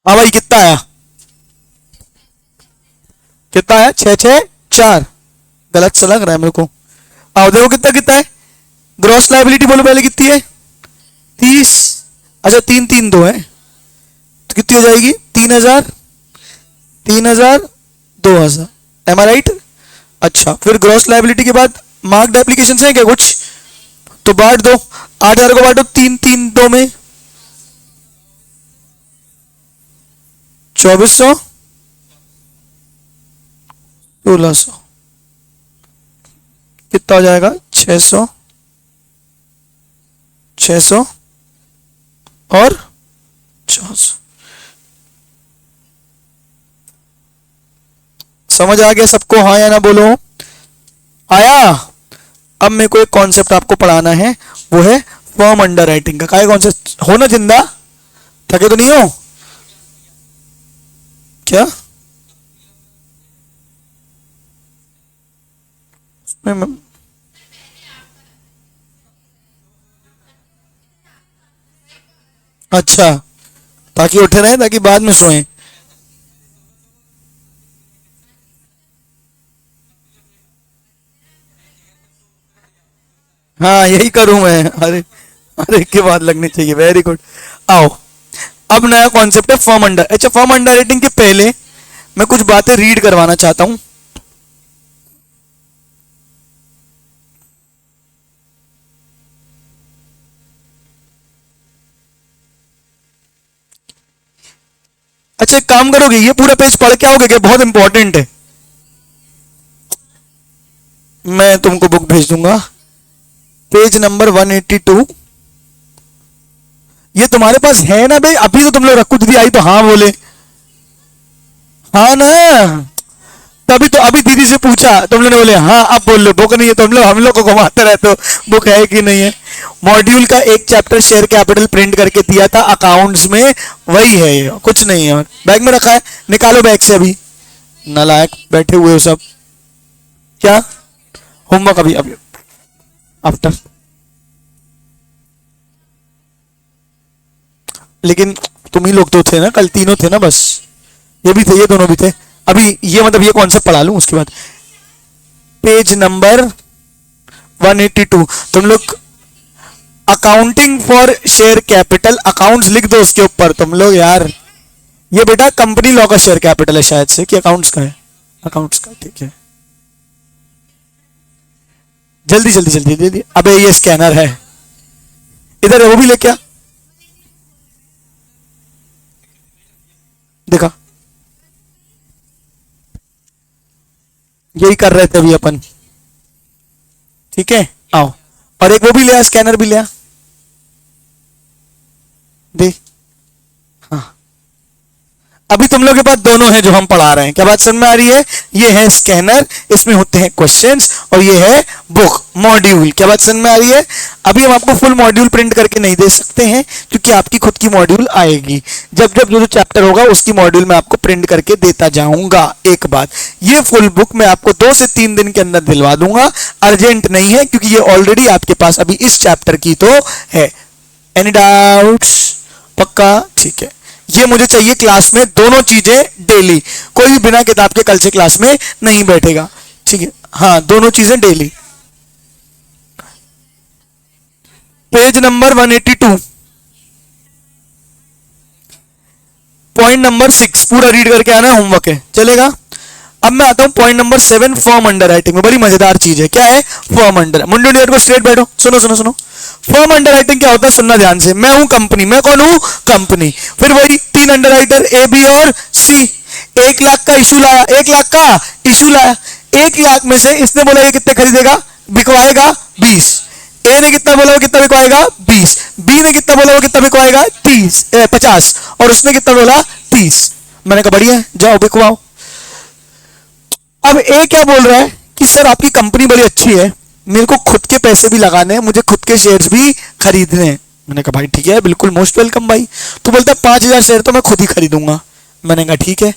हाँ भाई, कितना आया? कितना आया? 6 6 4। गलत सा लग रहा है मेरे को। आओ देखो कितना कितना है। ग्रॉस लायबिलिटी बोलो पहले कितनी है? 30। अच्छा 332 है तो कितनी हो जाएगी? 3000, 3000, 2000। एम आई राइट? अच्छा फिर ग्रॉस लायबिलिटी के बाद मार्क्ड एप्लीकेशन है क्या कुछ? तो बांट दो, 8000 को बांटो 332 में, 2400, 1600, कितना हो जाएगा? 600, 600 और 400। समझ आ गया सबको? हाँ या ना बोलो? आया? अब मेरे को एक कॉन्सेप्ट आपको पढ़ाना है, वो है फर्म अंडर राइटिंग का। क्या कॉन्सेप्ट? हो ना जिंदा? थके तो नहीं हो क्या? अच्छा ताकि उठे रहे, ताकि बाद में सोएं। हाँ यही करूं मैं। अरे अरे के बाद लगनी चाहिए। Very good. आओ अब नया कॉन्सेप्ट है फर्म अंडर। अच्छा फर्म अंडर राइटिंग के पहले मैं कुछ बातें रीड करवाना चाहता हूं। अच्छा एक काम करोगे, ये पूरा पेज पढ़ के आओगे क्या? बहुत इंपॉर्टेंट है। मैं तुमको बुक भेज दूंगा। Page number 182। ये तुम्हारे पास है ना भाई? अभी तो तुम लोग रखो, दीदी आई तो हाँ बोले। हाँ ना, तभी तो अभी दीदी से पूछा, तुम लोगों ने बोले हाँ। अब बोल लो बुक नहीं है। तुम लोग हम लोग को घुमाते रहते हो बुक है कि नहीं है। मॉड्यूल का एक चैप्टर शेयर कैपिटल प्रिंट करके दिया था अकाउंट्स में, वही है ये, कुछ नहीं है। और बैग में रखा है, निकालो बैग से अभी। नालायक बैठे हुए हो सब। क्या होमवर्क? अभी अभी आफ्टर। लेकिन तुम ही लोग तो थे ना कल, तीनों थे ना बस। ये भी थे, ये दोनों भी थे। अभी ये मतलब ये कॉन्सेप्ट पढ़ा लूं उसके बाद। Page number 182। तुम लोग accounting for share capital, accounts लिख दो उसके ऊपर तुम लोग यार। ये बेटा कंपनी लॉ का शेयर कैपिटल है शायद से, कि अकाउंट्स का है? अकाउंट्स का, ठीक है। जल्दी जल्दी जल्दी जल्दी। अबे ये स्कैनर है, इधर है, वो भी ले क्या? देखा, यही कर रहे थे अभी अपन। ठीक है आओ, और एक वो भी लिया, स्कैनर भी लिया दे। हाँ अभी तुम लोग के पास दोनों हैं जो हम पढ़ा रहे हैं। क्या बात समझ में आ रही है? ये है स्कैनर, इसमें होते हैं क्वेश्चंस, और ये है बुक मॉड्यूल। क्या बात समझ में आ रही है? अभी हम आपको फुल मॉड्यूल प्रिंट करके नहीं दे सकते हैं, क्योंकि आपकी खुद की मॉड्यूल आएगी। जब जब जो चैप्टर होगा उसकी मॉड्यूल मैं आपको प्रिंट करके देता जाऊंगा। एक बात, ये फुल बुक मैं आपको 2 से 3 दिन के अंदर दिलवा दूंगा। अर्जेंट नहीं है, क्योंकि ये ऑलरेडी आपके पास अभी इस चैप्टर की तो है। Any doubts? पक्का? ठीक है। ये मुझे चाहिए क्लास में दोनों चीजें डेली। कोई भी बिना किताब के कल से क्लास में नहीं बैठेगा, ठीक है? हाँ दोनों चीजें daily. Page number 182, point number 6 पूरा रीड करके आना, होमवर्क है, चलेगा? अब मैं आता हूं point number 7, firm underwriting में। बड़ी मजेदार चीज है। क्या है? Firm under. मुंडू डियर को स्ट्रेट बैठो, सुनो सुनो सुनो। फर्म अंडर राइटिंग क्या होता है? सुनना ध्यान से। मैं हूं कंपनी। मैं कौन हूं? कंपनी। फिर वही 3 अंडर राइटर ए, बी और सी। 1 लाख का इशू लाया, 1 लाख का इशू लाया। 1 लाख में से इसने बोला ये कितने खरीदेगा? बिकवाएगा 20। ए ने कितना बोला वो कितना बिकवाएगा? 20। बी ने कितना बोला वो कितना बिकवाएगा? 50। और उसने कितना बोला? 30। मैंने कहा बढ़िया, जाओ बिकवाओ। अब ए क्या बोल रहा है कि सर आपकी कंपनी बड़ी अच्छी है, मेरे को खुद के पैसे भी लगाने हैं, मुझे खुद के शेयर्स भी खरीदने हैं। मैंने कहा भाई ठीक है, बिल्कुल मोस्ट वेलकम भाई। तो बोलता है 5000 शेयर तो मैं खुद ही खरीदूंगा। मैंने कहा ठीक है।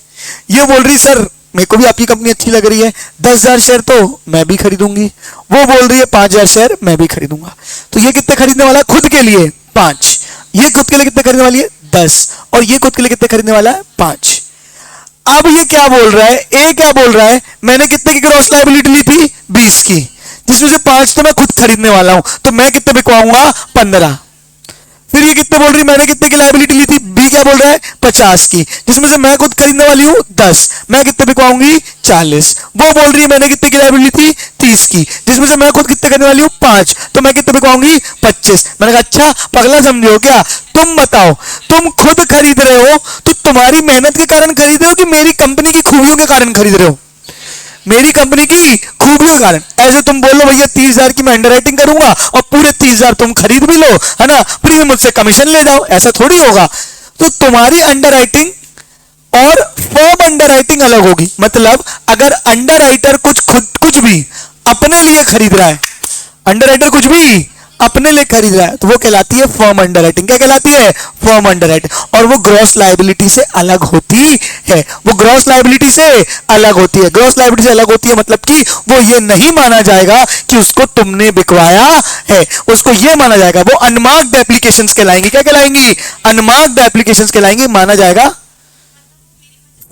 ये बोल रही सर मेरे को भी आपकी कंपनी अच्छी लग रही है, 10,000 शेयर तो मैं भी खरीदूंगी। वो बोल रही है 5,000 शेयर मैं भी खरीदूंगा। तो ये कितने खरीदने वाला है खुद के लिए? 5। ये खुद के लिए कितने खरीदने वाली है? 10। और ये खुद के लिए कितने खरीदने वाला है? 5। अब ये क्या बोल रहा है? ए क्या बोल रहा है? मैंने कितने की ग्रॉस लायबिलिटी ली थी? 20 की। जिसमें से 5 तो मैं खुद खरीदने वाला हूं, तो मैं कितने बिकवाऊंगा? 15। फिर ये कितने बोल रही, मैंने कितने की लायबिलिटी ली थी? बी क्या बोल रहा है? 50 की, जिसमें से मैं खुद खरीदने वाली हूँ 10, मैं कितने बिकवाऊंगी? 40। वो बोल रही है मैंने कितने की लायबिलिटी थी? 30 की, जिसमें से मैं खुद कितने करने वाली हूँ? 5, तो मैं कितने बिकवाऊंगी? 25। मैंने कहा अच्छा पगला समझे हो क्या? तुम बताओ, तुम खुद खरीद रहे हो तो तुम्हारी मेहनत के कारण खरीद रहे हो कि मेरी कंपनी की खूबियों के कारण खरीद रहे हो? मेरी कंपनी की खूबियों के कारण। ऐसे तुम बोलो भैया 30,000 की मैं अंडरराइटिंग करूंगा और पूरे 30,000 तुम खरीद भी लो, है ना, फ्री में मुझसे कमीशन ले जाओ, ऐसा थोड़ी होगा। तो तुम्हारी अंडरराइटिंग और फर्म अंडरराइटिंग अलग होगी। मतलब अगर अंडरराइटर कुछ भी अपने लिए खरीद रहा है, अंडरराइटर कुछ भी अपने लिए खरीद रहा है, तो वो कहलाती है फर्म अंडरराइटिंग। क्या कहलाती है? Firm underwriting. और वो ग्रॉस लायबिलिटी से अलग होती है, वो ग्रॉस लायबिलिटी से अलग होती है। ग्रॉस लायबिलिटी से अलग होती है मतलब कि वो ये नहीं माना जाएगा कि उसको तुमने बिकवाया है, उसको ये माना जाएगा, वो अनमार्क्ड एप्लीकेशंस कहलाएंगी। क्या कहलाएंगी? Unmarked applications कहलाएंगी। माना जाएगा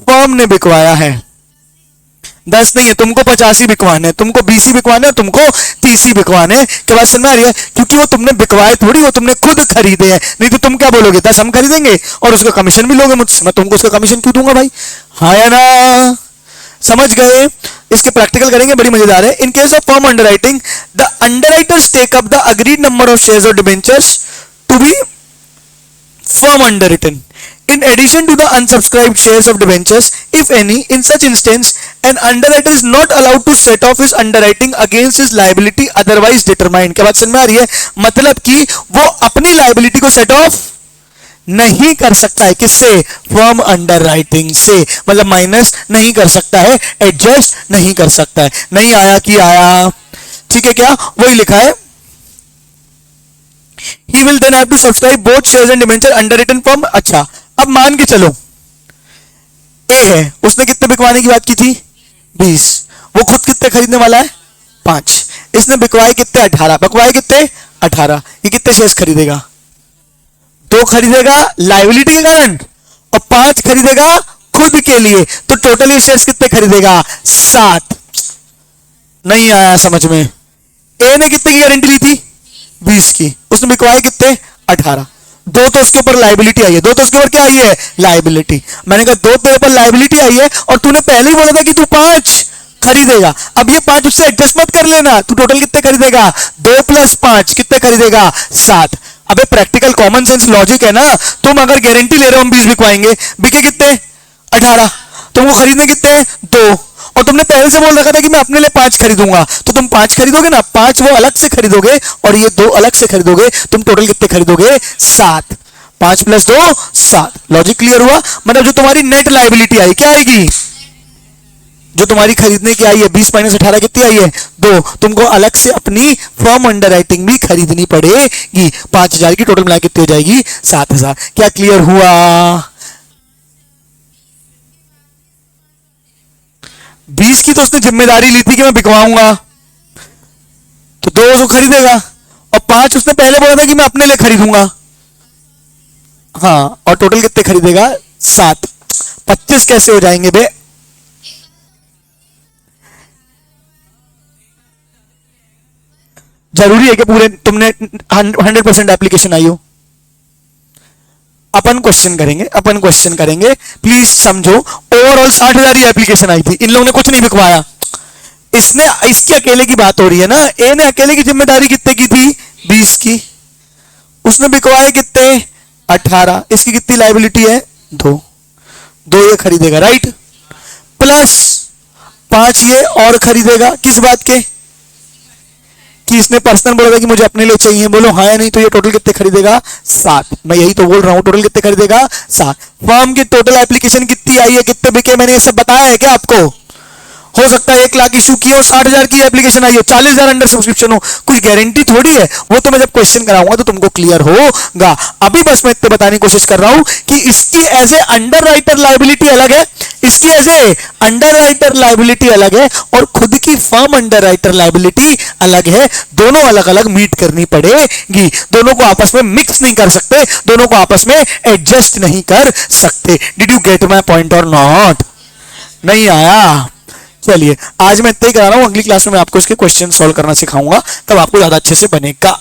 फर्म ने बिकवाया है। 10 नहीं है, तुमको 50 ही बिकवाने, तुमको 20 ही बिकवाने, तुमको 30 ही बिकवाने। क्या बात समझ में आ रही है? क्योंकि वो तुमने बिकवाए थोड़ी, वो तुमने खुद खरीदे हैं। नहीं तो तुम क्या बोलोगे? 10 हम खरीदेंगे और उसका कमीशन भी लोगे मुझसे, मैं तुमको उसका कमीशन क्यों दूंगा भाई? हाँ या ना? समझ गए? इसके प्रैक्टिकल करेंगे, बड़ी मजेदार है। In case of firm underwriting, the underwriters take up the agreed number of shares or debentures to be firm underwritten in addition to the unsubscribed shares of debentures, if any. In such instance, an underwriter is not allowed to set off his underwriting against his liability otherwise determined. क्या बात समझ में आ रही है? मतलब कि वो अपनी लाइबिलिटी को सेट ऑफ नहीं कर सकता है। किससे? फर्म अंडरराइटिंग से। मतलब माइनस नहीं कर सकता है, एडजस्ट नहीं कर सकता है। नहीं आया कि आया, ठीक है क्या? वही लिखा है, he will then have to subscribe both shares and debenture underwritten firm। अच्छा, अब मान के चलो ए है, उसने कितने बिकवाने की बात की थी? 20। वो खुद कितने खरीदने वाला है? 5। इसने बिकवाए कितने? 18। बिकवाए कितने? 18। ये कितने शेयर्स खरीदेगा? 2 खरीदेगा लाइबिलिटी के कारण और 5 खरीदेगा खुद के लिए, तो टोटल ये शेयर्स कितने खरीदेगा? 7। नहीं आया समझ में? ए ने कितने की गारंटी ली थी? 20 की। उसने बिकवाए कितने? 18। 2 तो उसके ऊपर लाइबिलिटी आई है, 2 तो उसके ऊपर क्या आई है? लाइबिलिटी। मैंने कहा 2 तेरे ऊपर लाइबिलिटी आई है और तूने पहले ही बोला था कि तू 5 खरीदेगा। अब ये 5 उससे एडजस्ट मत कर लेना, तू टोटल कितने खरीदेगा? 2 + 5 कितने खरीदेगा? 7। अबे प्रैक्टिकल कॉमन सेंस लॉजिक है ना, तुम अगर गारंटी ले रहे हो हम 20 बिकवाएंगे, बिके कितने? 18। तुमको खरीदने कितने? 2। और तुमने पहले से बोल रखा था कि मैं अपने लिए 5 खरीदूंगा, तो तुम 5 खरीदोगे ना, 5 वो अलग से खरीदोगे और ये 2 अलग से खरीदोगे, तुम टोटल कितने खरीदोगे? 7। 5 + 2 7। लॉजिक क्लियर हुआ? मतलब जो तुम्हारी नेट लायबिलिटी आई क्या आएगी? जो तुम्हारी खरीदने की आई है 20 - 18 कितनी आई है? 2। तुमको अलग से अपनी फर्म अंडरराइटिंग भी खरीदनी पड़ेगी। 5000 की टोटल मिला कितनी हो जाएगी? 7000। क्या क्लियर हुआ? 20 की तो उसने जिम्मेदारी ली थी कि मैं बिकवाऊंगा, तो 2 उसको खरीदेगा और 5 उसने पहले बोला था कि मैं अपने लिए खरीदूंगा। हाँ, और टोटल कितने खरीदेगा? 7। 25 कैसे हो जाएंगे बे? जरूरी है कि पूरे तुमने 100% एप्लीकेशन आई हो? अपन क्वेश्चन करेंगे, प्लीज समझो। ओवरऑल 60,000 ही एप्लीकेशन आई थी, इन लोगों ने कुछ नहीं बिकवाया। इसके अकेले की बात हो रही है ना। ए ने अकेले की जिम्मेदारी कितने की थी? 20 की। उसने बिकवाए कितने? 18। इसकी कितनी लायबिलिटी है? 2 ये खरीदेगा, राइट, प्लस 5 ये और खरीदेगा। किस बात के? कि इसने पर्सनल बोला था कि मुझे अपने लिए चाहिए, बोलो हाँ या नहीं, तो ये टोटल कितने खरीदेगा? 7। मैं यही तो बोल रहा हूं, टोटल कितने खरीदेगा? 7। फर्म की टोटल एप्लीकेशन कितनी आई है, कितने बिके, मैंने ये सब बताया है क्या आपको? हो सकता है 1 लाख इशू किया हो, 60,000 की एप्लीकेशन आई हो, 40,000 अंडर सब्सक्रिप्शन हो, कुछ गारंटी थोड़ी है। वो तो मैं जब क्वेश्चन कराऊंगा तो तुमको क्लियर होगा। अभी बस मैं इतने बताने की कोशिश कर रहा हूं कि इसकी as a underwriter liability अलग है, इसकी as a underwriter liability अलग है और खुद की फर्म अंडर राइटर लाइबिलिटी अलग है। दोनों अलग अलग मीट करनी पड़ेगी, दोनों को आपस में मिक्स नहीं कर सकते, दोनों को आपस में एडजस्ट नहीं कर सकते। Did you get my point और नॉट? नहीं आया? चलिए आज मैं इतना ही करा रहा हूँ, अगली क्लास में मैं आपको इसके क्वेश्चन सॉल्व करना सिखाऊंगा, तब आपको ज्यादा अच्छे से बनेगा।